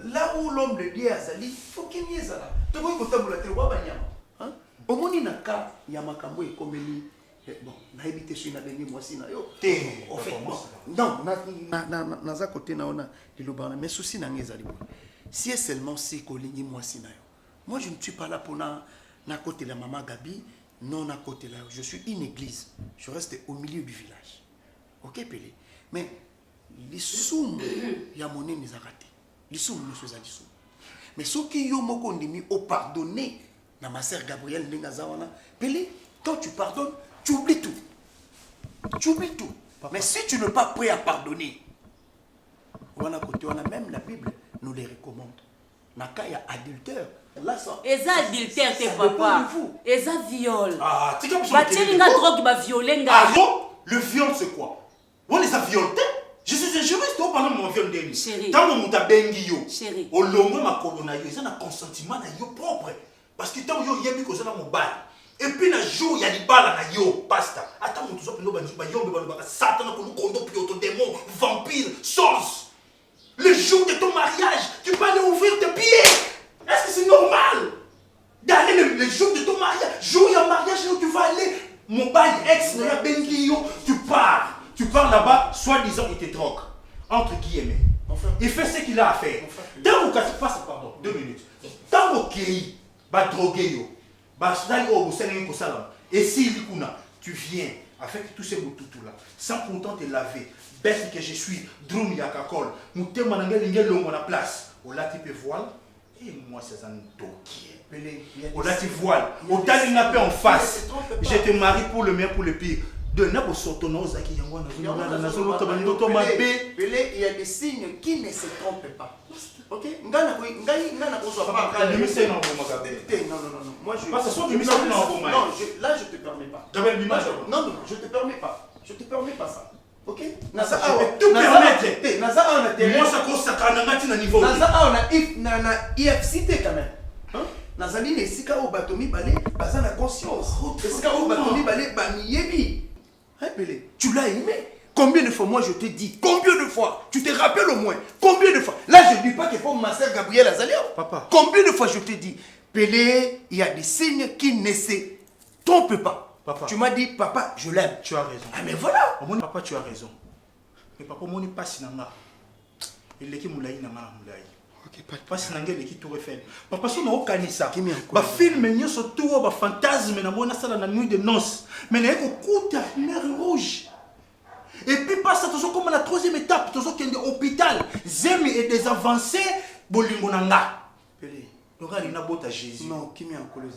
là où l'homme de Dieu azali faut qu'il y ait ça to boy kotambola te wa banyama hein omoni na ka ya makambo ekomeli bon na ebite suis na bengi mwasi na yo te en fait non na za côté na ona liloba mais souci na ngezali bo si est seulement si kolingi mwasi na yo moi je ne suis pas là pour na côté la maman Gabi non à côté là je suis une église je reste au milieu du village OK Pelé mais les soum ya monene za raté les soum nous sommes à mais ce qui yo moko ndimi au pardonner na ma sœur Gabrielle ndinga zawana Pelé quand tu pardonnes tu oublies tout mais si tu n'es pas prêt à pardonner voilà côté on a même la Bible nous les recommande na cas ya adultère là ça eza adultère te papa eza viol ah tu batieli nga drogue ba violer nga le viol c'est quoi on les a violés je suis c'est juriste pendant mon vieux ndeni. Chérie. Tant mon muta bengi yo. Chérie. Au longo ma colonna yo, ça na consentiment na yo propre. Parce que tant yo yebi ko ça na mon bal. Et puis na jour ya di bala na yo pasta. Attends mon tout ça pino ba yombe ba satan ko kondo pioto démon, vampire, sorce. Le jour de ton mariage, tu peux aller ouvrir tes pieds. Est-ce que c'est normal d'aller le jour de ton mariage, jour de mariage où tu vas aller, mon bail ex, tu pars. Tu pars là-bas, soi-disant, il te drogue. Entre guillemets. Il fait ce qu'il a à faire. Tant que tu passes, pardon, 2 minutes. Tant que tu vas droguer, et si tu viens avec tous ces boutous là, sans pourtant te laver, bête que je suis, drum yakakol, nous te manangé l'ingé la place, au là tu peux voile, et moi c'est un dokier. Au là tu voile, au tas de nappé en face, je te marie pour le meilleur, pour le pire. De n'importe sorte nos acquis, il y a des signes qui ne se trompent pas. Ok? Non. Moi, je... Là, je te permets pas. Non, je te permets pas. Je te permets pas ça. Ok? Je vais tout permettre. Moi, ça cause ça quand on a niveau. On a IFCT quand même. Nazali ne sika o batomi balé, baza na conscience. Sika o batomi balé bamiyebi. Tu l'as aimé? Combien de fois moi je te dis? Combien de fois? Tu te rappelles au moins? Combien de fois? Là je ne dis pas qu'il faut ma soeur Gabrielle Azaleo. Papa. Combien de fois je te dis? Pelé, il y a des signes qui ne se trompent pas. Papa. Tu m'as dit, papa, je l'aime. Tu as raison. Ah mais voilà. Papa, tu as raison. Mais papa, mon pas si nanga. Il est qui moulaï na moulaï. Pas si nanga il est qui tout refait. Papa, si on a aucun ça. Ba film n'y a surtout ba fantasme na mona sala na nuit de noces. Mais n'a que couta mer rouge. Et puis pas ça toujours comme la troisième étape, toujours qu'il y a des hôpital, zemi et des avancées bolingo nanga. Pelé. Donc il n'a pas Jésus. Non, qui m'y en colle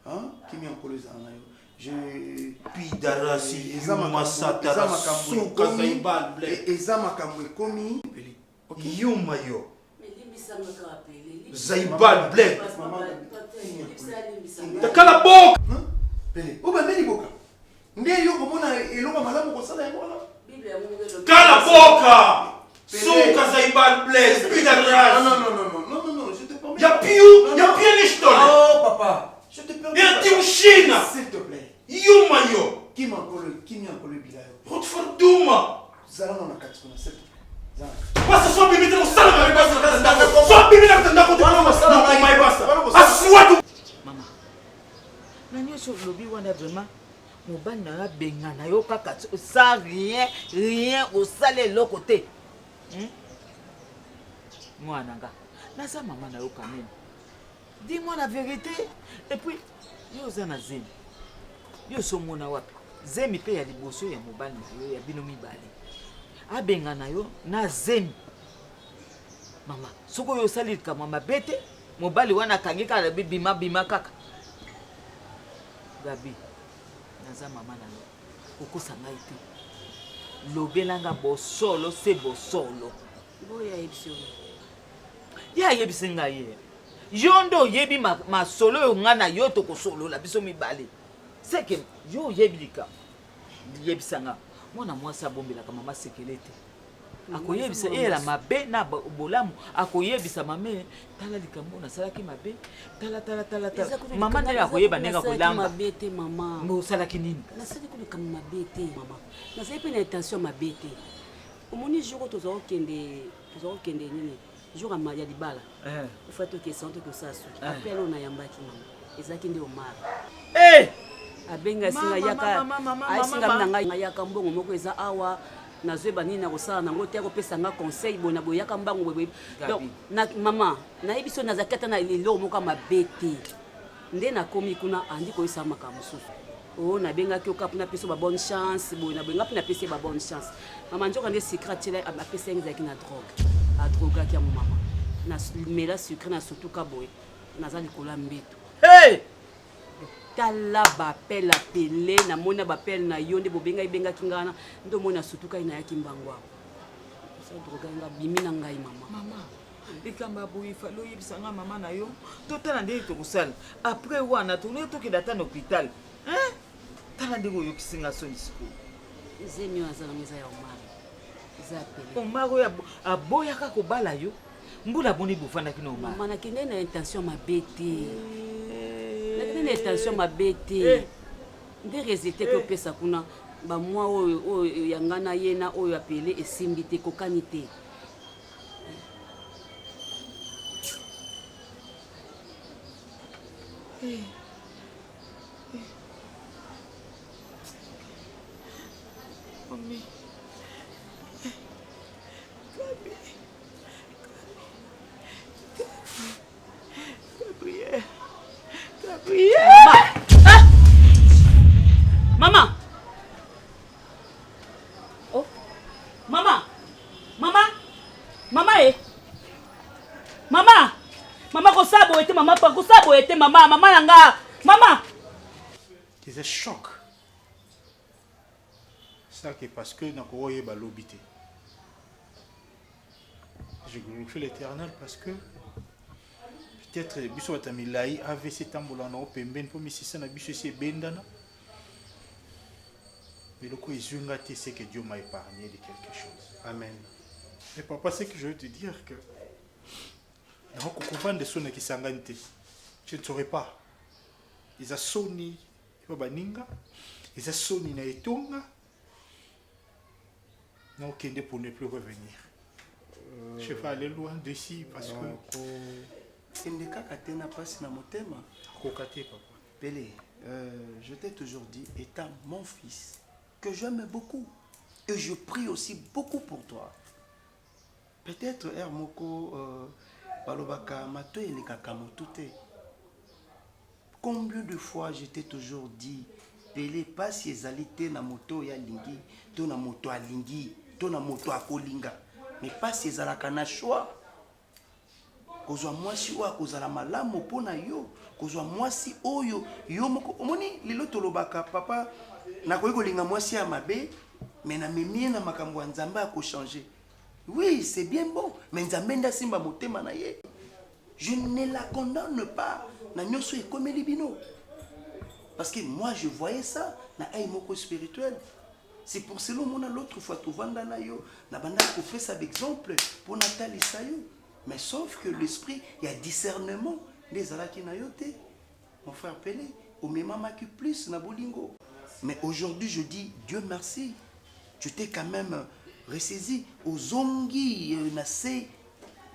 hein? Qui m'y en colle je puis darasi masata suka zaibal ble ezama kamwe komi yuma yo zaibal ble takala boka Pelé oba meli boka ndiye yo komona elonga malamu kosala yango wana kala boka suka zaibal ble puis darasi non je te permets ya piu l'histoire. Oh papa je te permets et tu china s'il te plaît yuma yo qui m'a collé bilayo Rutford Duma zala na katikona s'il te plaît. Basta só bebida no sala vai basta. Só bebida no sala não vai basta. Assuado. Mama. Na nyosho lobi wana vraiment mobali na benga na yo kaka ça rien au salé l'autre côté. Moi nanga. Na sa maman na yo quand même. Dis-moi la vérité et puis yo zana zemi. Yo somona wapi? Zemi pe ya liboso ya mobali na yo ya bino mibale. Abenga na yo na zemi. Mama, soko yo sali kama mabete, mobali wana kangika la bima kaka. Gabi, naza mama na yo. Okosanga ite. Lobelanga bosolo se bosolo. Boya ebisio. Ya yebisinga ye. Yondo yebi ma solo yo ngana yo to ko solo la biso mibale. C'est que yo yebilika. Yebisanga. Mwana mwasa bombela kama mama sekelete. Akoyebisa era mabe na bolamu akoyebisa mame tala likambo na salaki mabe tala mama ndele akoyeba nenga kolamba mabete mama mo salaki nini na sali ko likambo mabete mama na sali pe na intention mabete omoni jour tozo kende nini jour ya libala il faut que sente que ça so appel on a yambaki mama ezaki nde omar abenga singa yaka aisinga nanga yaka mbongo moko eza awa nazoeba nini na kosala nango te akopesa nga conseil boye na boyaka mbango boye donc mama nayebi so nazalaki ata na eloko moko ya mabe te nde nakomi kuna andi koyesa makambo mosusu o nabengaki oka mpona apesa ba bonne chance boye nabenga mpona apesa ba bonne chance mama nzoka nde secret tiela apesa yango ezalaki na drogue adrogaki yango mama namela sucre na sutuka boye naza likolo ya mbeto tala bapel la télé na mona bapel na yo nde bobenga ibengaki ngana ndo mona sutuka ina yaki mbangwa sa droga nga bimi na ngai mama likamba boyi falo yebisanga mama na yo totala nde to kusala après wana to ne to kidata na hôpital tala nde yo kisinga so isiko zemi azana meza ya omari omar oyo aboyaka kobala yo mbula boni bofandaki na omar mama nakende na intention mabe te nakende na intention mabe te nde résultat ko pesa kuna bamwa oyo yanga na ye na oyo apele esimbi te kokani te Maman! Oh! Maman! Maman! Maman eh! Maman! Maman kosabo ete maman pa kosabo ete maman maman nanga maman! C'est un choc. Ça que parce que nakoro yeba lobité. Je glorifie l'Éternel parce que peut-être biso batamilai AVC tambola na opemben po misisa na biso esi bendana. Mais le coup c'est que Dieu m'a épargné de quelque chose. Amen. Mais papa, c'est que je veux te dire que dans le couvent de son qui s'engagent, je ne saurais pas. Ils ont sonné, ils ont sonné na etonga. Non, aucun pour ne plus revenir. Je vais aller loin d'ici parce que. Pélé, je t'ai toujours dit, étant mon fils, que j'aime beaucoup. Et je prie aussi beaucoup pour toi. Peut-être, Hermoko, Balobaka, Mato et les Kakamotute. Combien de fois je t'ai toujours dit, Pélé, pas si ezalité na moto ya lingi, to na moto a lingi, to na moto a kolinga. Mais pas si ezalaka na choix. Kozwa mwasi oyo akozala malamu mpona yo, kozwa mwasi oyo yo moko omoni lelo tolobaka papa nakoki kolinga mwasi ya mabe mais na memie na makambo ya nzambe akochanger. Oui, c'est bien bon, mais nzambe nda simba motema na ye. Je ne la condamne pas. Na nyoso ekomeli bino. Parce que moi je voyais ça na ay moko spirituel. C'est pour cela que l'autre fois tu vanda na yo na banda ko fait ça d'exemple pour Nathalie Sayo. Mais sauf que l'esprit, il y a discernement. Les alaki na yote. Mon frère Pelé, au même maki plus na bolingo. Mais aujourd'hui, je dis Dieu merci. Tu t'es quand même ressaisi aux zongi nase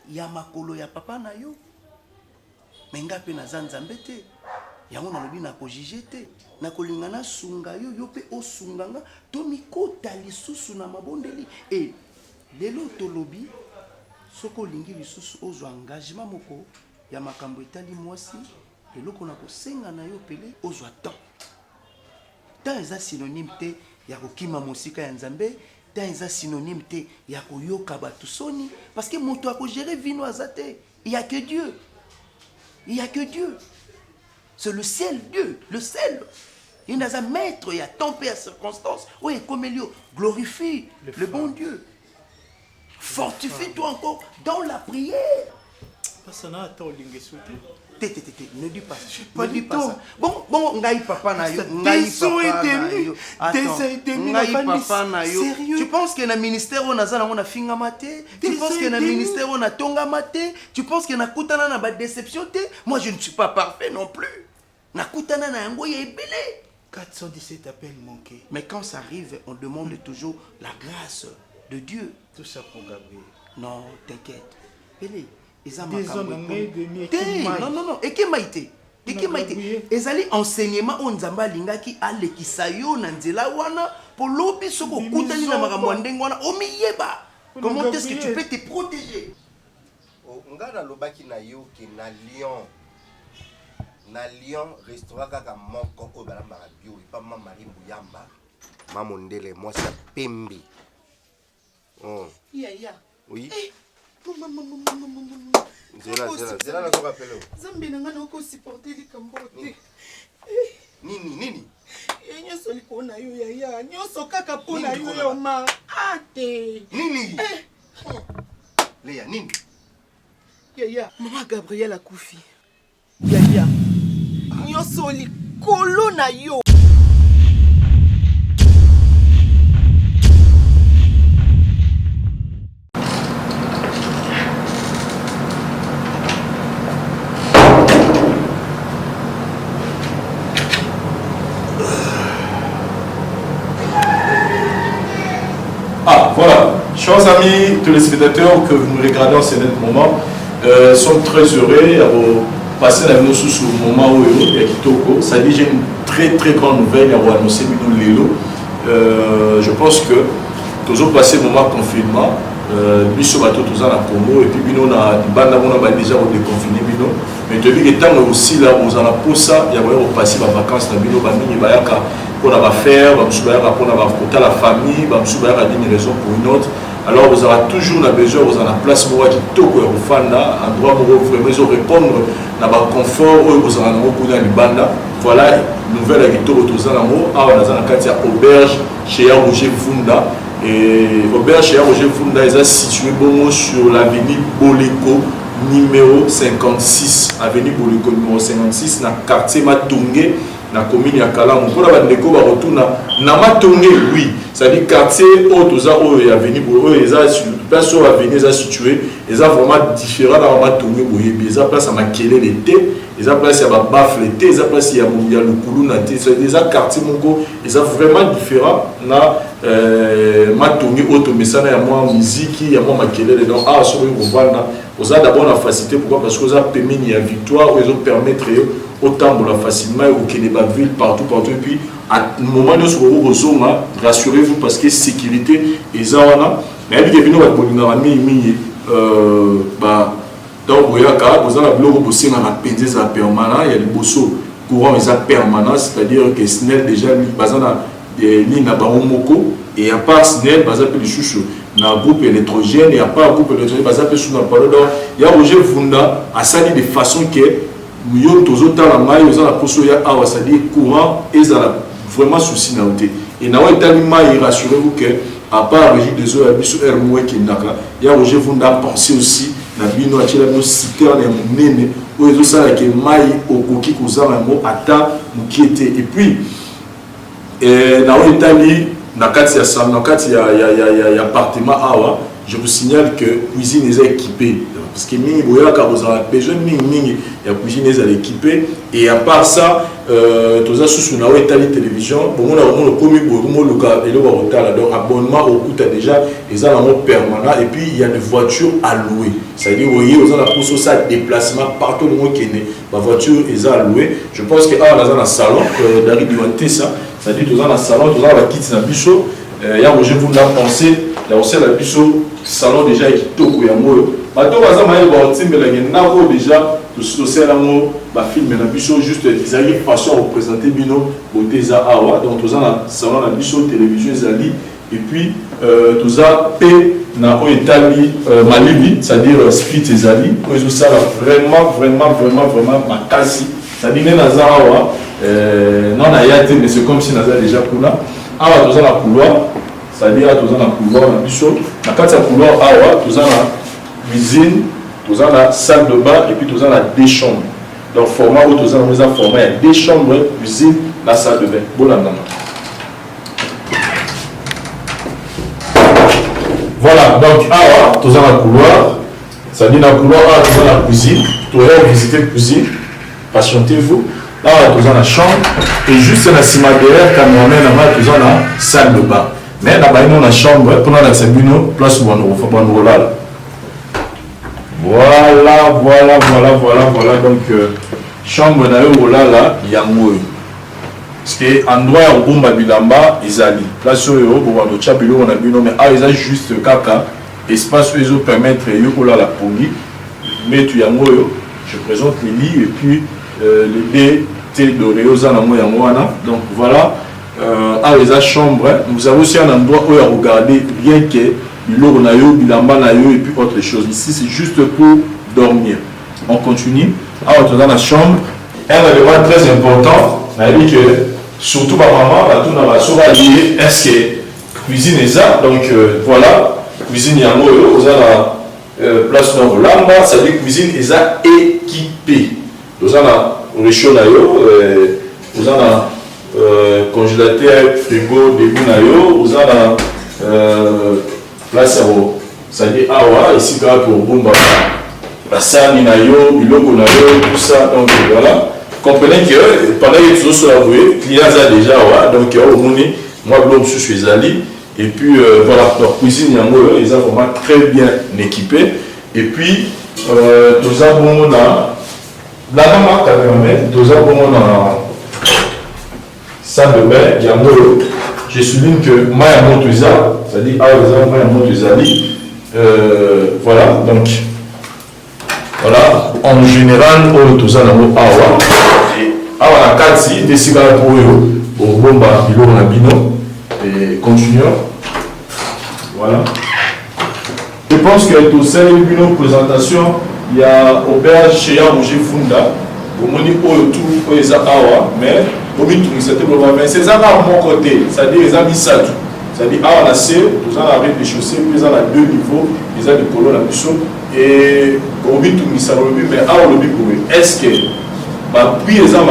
ya makolo ya papa na yo. Mais ngape na zanzambete. Yango na lobi na ko jijete. Na kolingana sunga yo yo pe o sunganga to mikota lisusu na mabondeli. Et lelo to lobi soko lingi lisusu ozo engagement moko ya makambo etali mwasi eloko na kosenga na yo Pele ozo temps. Temps eza synonyme te ya kokima mosika ya nzambe, temps eza synonyme te ya koyoka batu soni parce que moto ako gérer vino azate. Il y a que Dieu. Il y a que Dieu. C'est le ciel Dieu, le ciel. Il n'a pas maître, il y a tempé à circonstance. Oui, comme Elio, glorifie le bon Dieu. Fortifie-toi encore dans la prière. Ne dis pas ça. Ne dis pas ça. Bon, ngai papa na yo. Sérieux? Tu penses que na ministère on a zala on a finga maté? Tu penses que na ministère on a tonga maté? Tu penses que na kutana na ba déception té? Moi je ne suis pas parfait non plus. Na kutana na yango ya ebele. 417 appels manqués. Mais quand ça arrive, on demande toujours la grâce de Dieu. Tout ça pour Gabriel. Non, t'inquiète. Pélé, non. Ekemaite. Ezali enseignement on nzamba lingaki alekisa yo na nzela wana pour lobi soko kutani na makambo ndengo wana omiyeba. Comment est-ce que tu peux te protéger? Ngana lobaki na yo ki na Lyon. Na Lyon restaurant kaka moko o bala marabio pa mama Marimbu Yamba. Mamondele moi ça pembi. Oh. Ya. Oui. Zela na soka pelo. Zambi nanga na ko supporter likambote. Nini? Nyoso liko na yo ya. Nyoso kaka pona yo yo ma. Ate. Nini? Leya nini? Ya. Mama Gabriel akufi. Ya. Nyoso likolo na yo. Chers amis, téléspectateurs que vous nous regardez en ce moment, sommes très heureux de passer la vie sur le moment où il y a Kitoko. Ça dit, j'ai une très très grande nouvelle à annoncer Lelo. Je pense que nous avons passé le moment confinement. Nous sommes tous en Congo et puis nous avons déjà déconfiné. Mais depuis que temps aussi là, nous avons passé les vacances dans le pour la faire, pour la famille, une raison pour une autre. Alors vous aurez toujours besoin, vous avez la place pour endroit pour vraiment répondre à votre confort, vous avez beaucoup de banda. Voilà, nouvelle agito autour de auberge chez Roger Funda. Et auberge chez Roger Funda est situé sur l'avenue Boleko numéro 56, avenue Boleko numéro 56, dans le quartier Matungé. Na commune ya Kalamu pour la bandeko ba retourna na Matongé oui c'est-à-dire quartier otoza oyo avenue boyo eza sur place où avenue eza situé eza vraiment différent na Matongé boye eza place à makele l'été eza place ya ba bafle l'été eza place ya lukulu na té eza quartier moko eza vraiment différent na Matongé auto mesana ya moi musique ya moi makele donc ah sur une comprendre oza d'abord la facilité pourquoi parce que oza permis ya victoire ou ils ont permettre autant pour la facilement au Kénéba ville partout et puis à un moment où vous rassurez-vous parce que sécurité et ça mais avec les vignes donc vous avez bloc bosser dans la pédise permanent il y a le bosso courant ils permanent c'est-à-dire que SNEL déjà bazana ni na baromoko et à part SNEL bazapé les chouchou na groupe électrogène et à part groupe électrogène bazapé sous na parole donc il y a Roger Funda à sali de façon que nous tous la maille aux la poso ya awa c'est-à-dire courant et ça vraiment souci na côté et na etali maille rassurez-vous que à part régime des eaux abiso ermoé qui ndaka ya Roger Funda penser aussi na bino atila no citerne ya munene o ezo sala ke maille okoki kozala mo ata mukiete et puis na etali na kati ya sam na kati ya appartement awa je vous signale que cuisine est équipée parce que mingi boya ka bozala besoin mingi ya cuisine est équipée et à part ça toza susu na etali télévision bon on le premier bomo loka et le retard donc abonnement au coût déjà ils ont un permanent et puis il y a des voitures à louer ça veut dire voyez vous avez la pousse ça déplacement partout le monde qui est ma voiture ils ont loué je pense que dans un salon d'Ari Duante ça dit tous dans un salon tous la kit na biso il y a Roger Funda penser il y a aussi la biso salon déjà kitoko ya moyo bato baza maye ba timbela nako déjà tout ça là mo ba film na biso juste ils arrivent façon à représenter bino beauté za awa donc tous na salon na biso télévision zali et puis tous ça p na o etali malibi c'est-à-dire split ezali ils ça vraiment makasi ça dit na za awa non na yate mais c'est comme si na za déjà pour là awa tous na couloir c'est-à-dire tous na couloir na biso na kati ya couloir awa tous na cuisine, tous en la salle de bain et puis tous en la deux chambres. Donc format où tous en la format il y a deux chambres, cuisine, la salle de bain. Bon voilà donc awa tous en la couloir, ça dit dans le couloir awa tous en la cuisine, tous en visiter la cuisine, patientez-vous. Là tous en la chambre et juste la cima derrière cameraman là tous en la salle de bain. Mais là-bas nous la chambre pour la sabino place où on roule là. Voilà donc chambre na yo là yango parce que endroit ya bomba bilamba ezali place oyo bo ndo chabilo na bino mais ah eza juste kaka espace où ils permettre yo là la pongi mais tu yango yo je présente les lits et puis les thé doré aux anamo yango wana donc voilà ah eza chambre vous avez aussi un endroit où à regarder rien que l'eau na yo bilamba na yo et puis autre chose ici c'est juste pour dormir on continue alors dans la chambre un élément très important on dit que surtout ma maman là tout dans la chambre lié est-ce que cuisine est ça donc voilà cuisine yango yo vous avez place dans lamba ça dit cuisine est ça équipée vous avez réchaud na yo vous avez congélateur frigo debout na yo vous avez place ça dit awa ici pour bomba la sani na yo biloko na yo tout ça donc voilà comprenez que pendant que tout ça vous clients a déjà awa donc au moni moi blom sous ezali Et puis voilà, leur cuisine, ils sont vraiment très bien équipés. Et puis, nous avons là-bas, nous avons salle de bain, je souligne que Maya Montouza, c'est-à-dire Maya Montouza, voilà, donc, voilà, en général, nous avons Awa, la carte, des cigarettes pour eux, au bomba, il y a bino, et continuons. Voilà. Je pense que tout ça, une présentation, il y a auberge chez Roger Funda, au moni tout les awa, mais au milieu de cette mais c'est ça à mon côté, c'est-à-dire les amis ça, c'est-à-dire à la C, tout ça avec les chaussées, puis à 2 niveaux, les amis colons la mission, et au milieu de ça, mais à le but est-ce que puis les hommes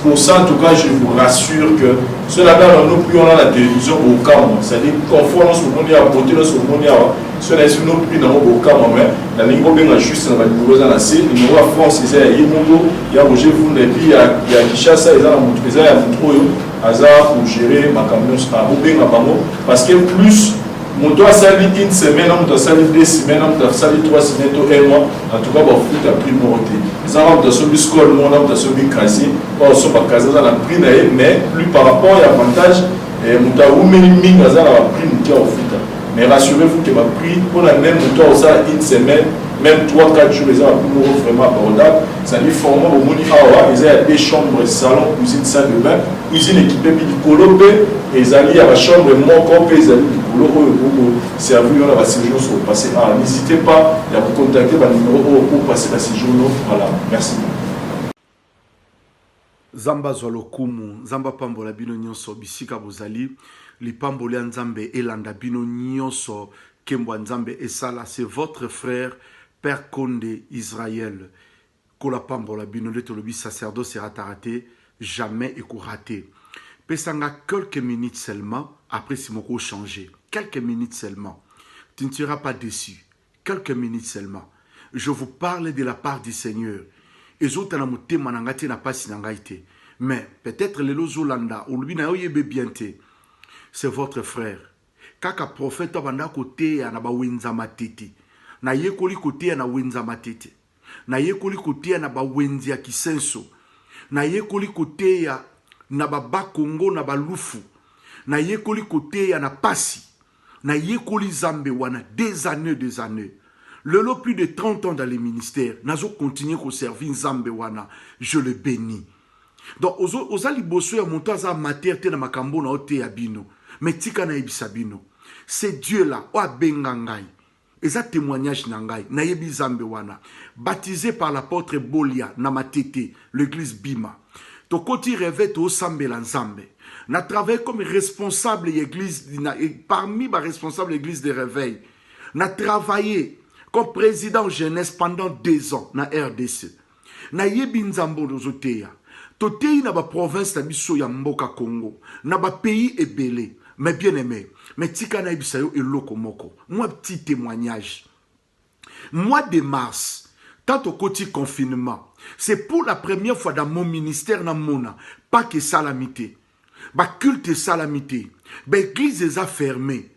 pour ça en tout cas je vous rassure que cela là nous plus on a la télévision au camp, c'est-à-dire confort sur le monde à beauté sur le monde cela est nous plus dans au camp mais la ligne bien juste dans la niveau dans la C numéro à France c'est il y a Roger Funda et puis il y a Kishasa ils ont montré ça il y a Montroyo hasard pour gérer ma camion à bien parce que plus mon doigt sali une semaine, on doit sali 2 semaines, on doit sali 3 semaines, 1 mois. En tout cas, on fout à prix monté. Les gens ont subi scole, on a subi crasé, on s'en va caser dans la prix, mais plus par rapport à l'avantage, on doit ou même dans la prix monté au foot. Mais rassurez-vous que ma prix, pour la même montant, on a une semaine, même 3-4 jours, les gens ont vraiment abordable. Ça dit formant au Moni Awa, ils ont des chambres, salon, cuisine, salle de bain, cuisine équipée, puis du colopé, et ils allaient à la chambre, mon corps, ils allaient du colopé, servi, on a séjour sur le passé. Ah, n'hésitez pas à vous contacter par le numéro pour passer la séjour. Voilà, merci. Zamba Zolokumu, Zamba Pambola Bino Nyonso, Bisika Bozali, li Pambola Nzambe, Elanda Bino Nyonso, Kembo Nzambe, Esala, c'est votre frère, Père Condé, Israël. Kola Pambola Bino, le Tolobi sacerdoce sera raté, jamais et raté. Pesanga quelques minutes seulement, après si mon changer. Quelques minutes seulement. Tu ne seras pas déçu. Quelques minutes seulement. Je vous parle de la part du Seigneur. Et autres na moté manangati na pas sinangaite. Mais peut-être les lozolanda ou lui na oyebe bienté. C'est votre frère. Kaka prophète banda côté ya na ba wenza matete. Na yekoli côté ya na wenza matete. Na yekoli côté ya na ba wenzi ya kisenso. Na yekoli côté ya na ba Kongo na ba lufu. Na yekoli côté ya na pasi. Na yekoli zambe wana des années. Le lot plus de 30 ans dans les ministères, nazo continuer à servir zambe wana, je le bénis. Donc aux aliboso ya montaza materte na makambo na ote ya bino, mais tika na ebisa bino. C'est Dieu là, o bengangai. Eza témoignage nangai, na yebi zambe wana, baptisé par l'apôtre Bolia na matete, l'église Bima. To koti revêt au sambe la nzambe. Na travaillé comme responsable l'église, parmi les responsables de l'église de réveil. Na travaillé comme président jeunesse pendant 2 ans na RDC. Na yebi nzambo nozoteya. Totei na ba province na biso ya mboka Congo. Na ba pays ebele. Mais bien aimé. Mais tika na ebisa yo eloko moko. Moi petit témoignage. Mois de mars, tant au côté confinement, c'est pour la première fois dans mon ministère na mona, pas que salamité. Ba culte salamité. Ba église est fermée.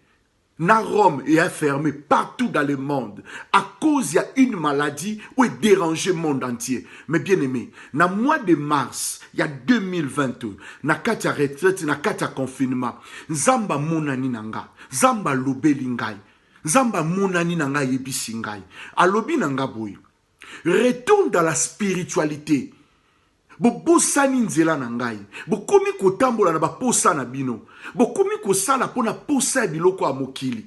Na Rome est fermée partout dans le monde. À cause il y a une maladie où est dérangé le monde entier. Mais bien aimé, na mois de mars, il y a 2022, na katia retraite, na katia confinement, Zamba monani nanga, Zamba lobeli ngai, Zamba monani nanga yebisi ngai, alobi nanga boy. Retourne dans la spiritualité. Bobosani nzela na ngai bokomi kotambola na baposa na bino bokomi kosala pona posa ya biloko ya mokili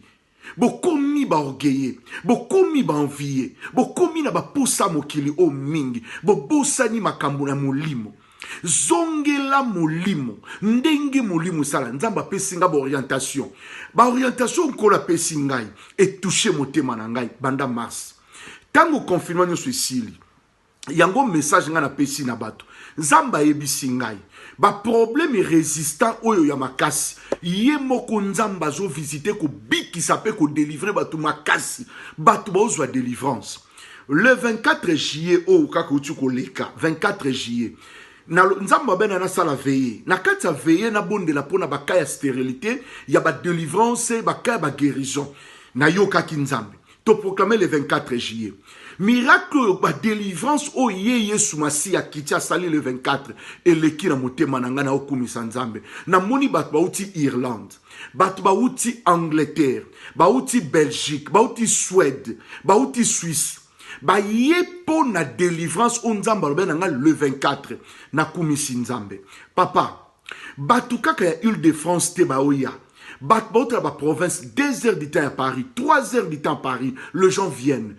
bokomi baorgueille bokomi baenvie bokomi na baposa mokili o mingi bobosani makambo na molimo zongela molimo ndenge molimo sala nzamba pesinga baorientation nkola pesi ngai etouche motema na ngai banda mars tango confinement nyonso esili yango message nga na pesi na bato Zamba ebisi ngai ba problème résistant oyo ya makasi ye moko nzamba zo visiter ko bikisa pe ko délivrer bato makasi bato bozwa délivrance le 24 juillet o kaka uti ko leka 24 juillet na nzambe abena na sala veiller na kati ya veiller na bondela pona bakaya stérilité ya ba délivrance bakaya ba guérison na yokaki nzambe to proclamer le 24 juillet miracle ba délivrance o ye Yesu Masiya kiti asali le 24 eleki na motema na nga na okumisa nzambe na moni bato bauti Irlande bato bauti Angleterre bauti Belgique bauti Suède bauti Suisse ba yepo na délivrance o nzambe alobena nga le 24 na kumisi nzambe papa batu kaka ya Île-de-France te baoya bat bauta ba province 2 heures du temps à Paris 3 heures du temps à Paris les gens viennent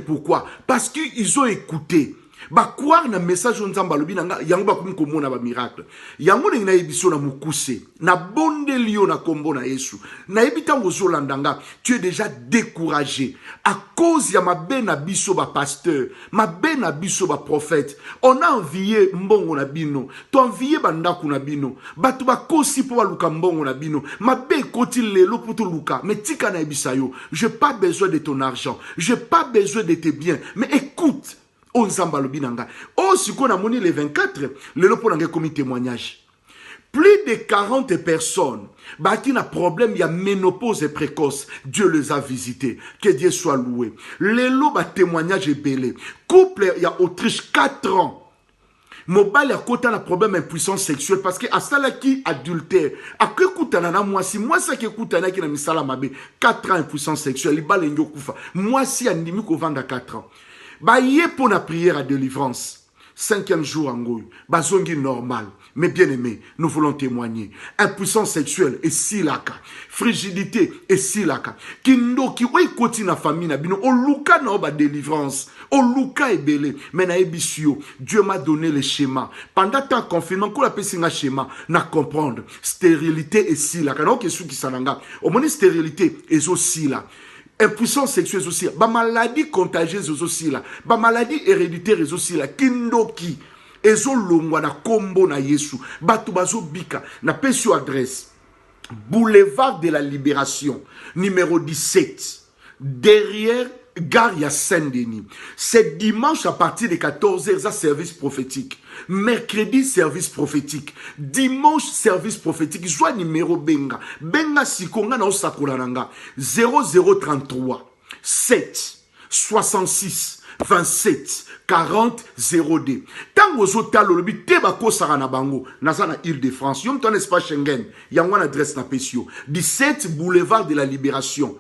pourquoi parce qu'ils ont écouté ba croire na message nzamba lobi nanga yango ba kumkomona ba miracle yango na yebiso na mukuse na bonde lio na kombo na Yesu na yebitango zolandanga tu es déjà découragé à cause ya mabe na biso ba pasteur mabe na biso ba prophète on a envié mbongo na bino to envié bandaku na bino batu ba kosi po luka mbongo na bino mabe koti lelo poto luka mais tika na yebisayo j'ai pas besoin de ton argent j'ai pas besoin de tes biens mais écoute on zamba lobinanga. Oh, si qu'on a moni les 24, le lopo n'a commis témoignage. Plus de 40 personnes, bah, qui n'a problème, il y a ménopause précoce. Dieu les a visités. Que Dieu soit loué. Le loba témoignage est belé. Couple, il y a Autriche 4 ans. Mobile a côté un problème d'impuissance sexuelle parce que à cela qui adultère. À que koutana na moi si moi ça qui koutana qui na misala mabe 4 ans impuissance sexuelle. Il bale nyo kufa. Moi si andimi ko vanda 4 ans. Ba yé pour la prière à délivrance. 5e jour en goy. Bazongi normal. Mais bien aimé, nous voulons témoigner. Impuissance sexuelle et silaka. Frigidité et silaka. Kindo ki oy koti na famille na bino. O luka na oba délivrance. O luka e belé. Mais na ebisio. Dieu m'a donné le schéma. Pendant tant confinement, qu'on a pesi nga schéma. Na comprendre. Stérilité et silaka. Non, qu'est-ce qui s'ananga. Au moins stérilité et zo sila. Impuissance sexuelle aussi, ba maladie contagieuse aussi là, ba maladie héréditaire aussi là, kindoki, ezo longwa na kombo na Yesu, batu bazo bika, na pesio adresse, boulevard de la Libération, numéro 17, derrière Gare ya Saint-Denis. C'est dimanche à partir de 14h, ça service prophétique. Mercredi, service prophétique. Dimanche, service prophétique. Joie numéro Benga. Benga Sikonga na Osakolananga. 0033 7 66 27 40 0D. Tango zotalo lobi teba ko sarana bango. Naza na Île-de-France. Yom ton espace Schengen. Yangwa adresse na Pesio. 17 boulevard de la Libération.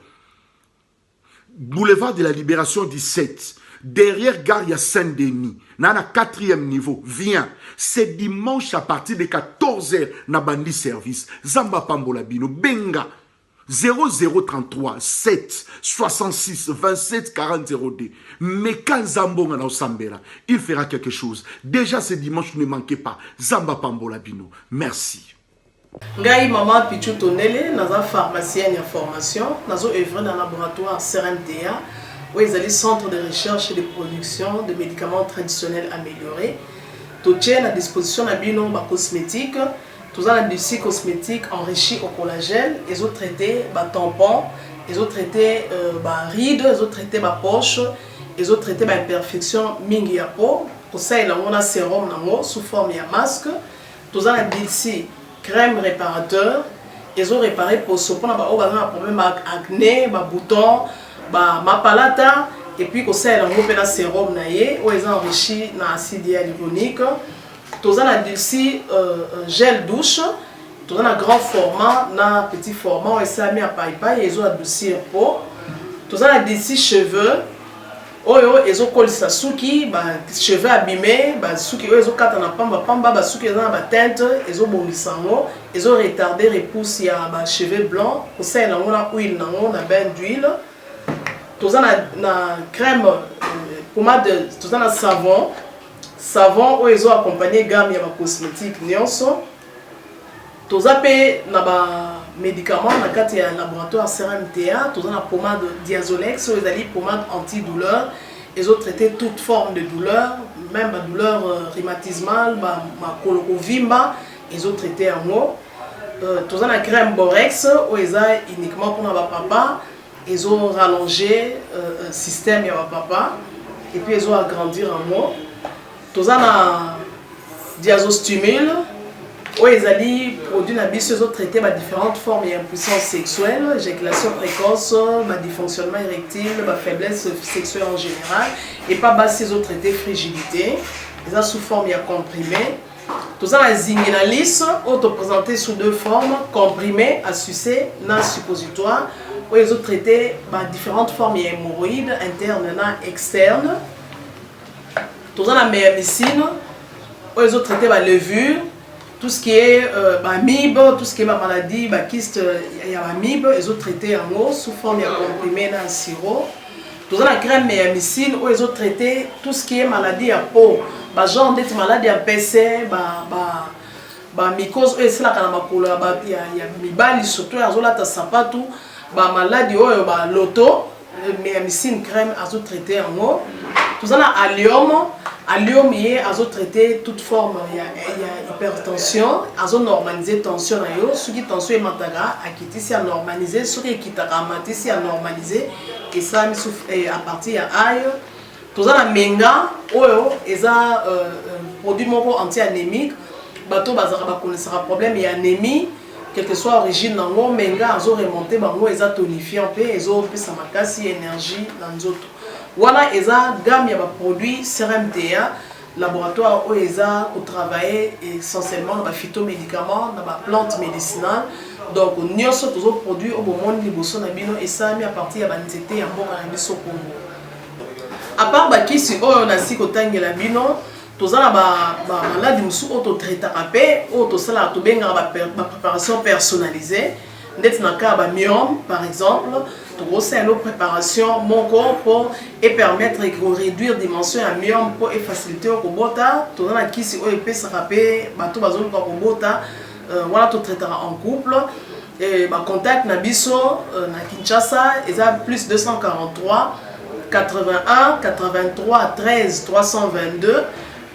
Boulevard de la Libération 17, derrière Gare ya Saint-Denis, na 4e niveau, viens, c'est dimanche à partir de 14h, na bandi service, Zamba Pambola Bino, Benga, 0033 7 66 27 40 0D. Mais quand Zambonga na Osambela, il fera quelque chose. Déjà ce dimanche, ne manquez pas, Zamba Pambola Bino. Merci. Ngai maman Pichu Tonele, naza pharmacienne en formation, nazo œuvre dans le laboratoire CRMTA, où ils allaient centre de recherche et de production de médicaments traditionnels améliorés. Tout est à disposition de bino ba cosmétique, tout ça du cosmétique enrichi au collagène, ils ont traité ba tampon, ils ont traité ba rides, ils ont traité ba poche, ils ont traité ba imperfection mingi ya peau, pour ça il a sérum nango sous forme de masque, tout ça d'ici crème réparateur, ils ont réparé pour ce point un problème acné, bouton, mapalata, et puis qu'on sait un sérum naïe, où ils ont enrichi dans l'acide hyaluronique. Tous un gel douche, tous un grand format, un petit format, où ils ont mis à paille, ils ont adouci un pot. Tous un d'ici cheveux. Ils ont collé sa souki, cheveux abîmés, souki ils ont quatre na pamba, souki ils ont teinte, ils ont bonisango, ils ont retardé repousse ya cheveux blancs, pour ça ils ont huile nango na bain d'huile. Tous na crème pommade, tous na savon où ils ont accompagné gamme ya cosmétique nyonso. Tous na médicaments dans le laboratoire CRMTA, tout la pommade Diazolex, ils ont pommade antidouleur, ils ont traité toute forme de douleur, même la douleur rhumatismale, ma colorovimba, ils ont traité en haut. Tout la crème Borex, où ils ont uniquement pour ma papa, ils ont rallongé le système de ma papa, et puis ils ont agrandi en haut. Tout la diazostimule oyo ezali produit na biso ezotraite différentes formes ya impuissance sexuelle, éjaculation précoce, dysfonctionnement érectile, faiblesse sexuelle en général, et pas basi ezotraite frigidité, eza sous forme ya comprimé. Tout ça la zinguinalis auto présenté sous deux formes, comprimé à sucer, na suppositoire, où ils ont traité différentes formes hémorroïdes internes et externes. Tout ça la médecine, où ils ont traité la levure, tout ce qui est MIB, tout ce qui est maladie, kyste, il y a MIB, ils ont traité en eau sous forme de comprimé dans le sirop. Tout ça la crème médecine, où ils ont traité tout ce qui est maladie à peau. Genre d'être malade à PC, mycose, c'est la canamacola, il y a mibali surtout, il y a la sapatou, maladie, l'auto, médecine crème, à traiter en eau. Tout ça, allium, il y a traiter toute forme, il y a hypertension, à normaliser tension, ce qui tension est mataga, à quitter si à normaliser, ce qui est quitte si à normaliser, et ça, à partir de aïe. Tout ça, la menga, c'est un produit anti-anémique. Bateau, un problème et anémie, quelle que soit l'origine, menga, ils ont remonté, ils ont tonifié un peu, ils ont fait énergie dans les autres. Voilà, ils ont gamme de produits CRMTA, laboratoire où ils ont travaillé essentiellement dans les phytomédicaments, dans les plantes médicinales. Donc, nous avons tous les produits au monde et ça mis à partir de l'anxiété et de Congo. À part bakisi oyo na siko tangela bino tozala maladi musu auto traitera pe auto sala to benga ba préparation personnalisée ndeti na ka ba myome par exemple to gosa une préparation mon corps pour et permettre de réduire dimension à myome pour et faciliter ko bota tozala kisi oyo pe saka pe bato bazoli ko bota voilà to traitera en couple et ba contact na biso na Kinshasa eza plus 243 81 83 13 322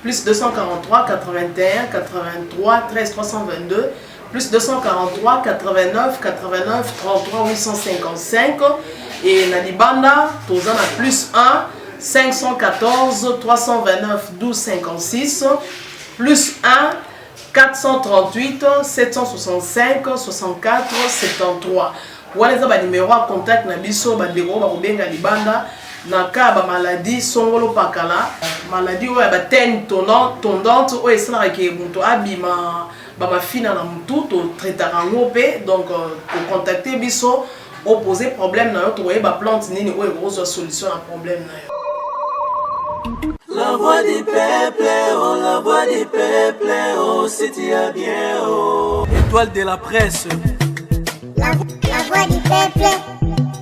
plus 243 81 83 13 322 plus 243 89 89 33 855 et la Libanda tous en plus 1 514 329 12 56 plus 1 438 765 64 73 voilà ça numéro à contact na biso ba ndeko ba kobenga Libanda na ka ba maladie songolo pakala maladie oya ba tene tondante o esala ke muto abima ba mafina na mutu to traitera ngope donc pour contacter biso o poser problème na yo to ba plante nini o ezo solution à problème na yo. La voix du peuple, oh la voix du peuple, oh si tu as bien, oh étoile de la presse. La voix du peuple,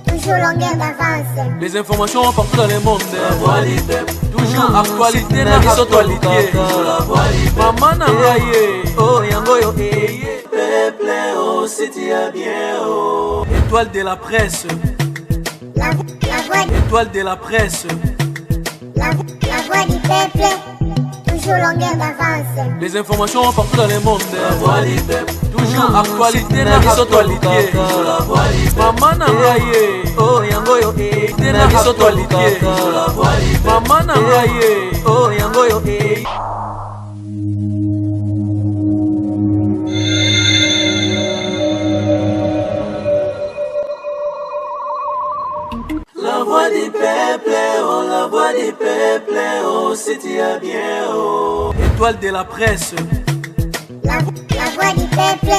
toujours longueur d'avance. Les informations partout dans le monde. La voix du peuple, toujours actualité na actualité. La voix du peuple, maman nangaye, oh yango yo eye. Peuple, oh si tu as bien, oh étoile de la presse. Étoile de la presse. La voix du peuple, toujours longueur d'avance. Les informations partout dans le monde. La voix du peuple, toujours actualité na actualité. La voix du peuple, maman nangaye, oh yango yo eye. Na actualité. La voix du peuple, maman nangaye, oh yango yo eye. La voix du peuple, oh la voix du peuple, oh si tu as bien, oh étoile de la presse. La voix du peuple,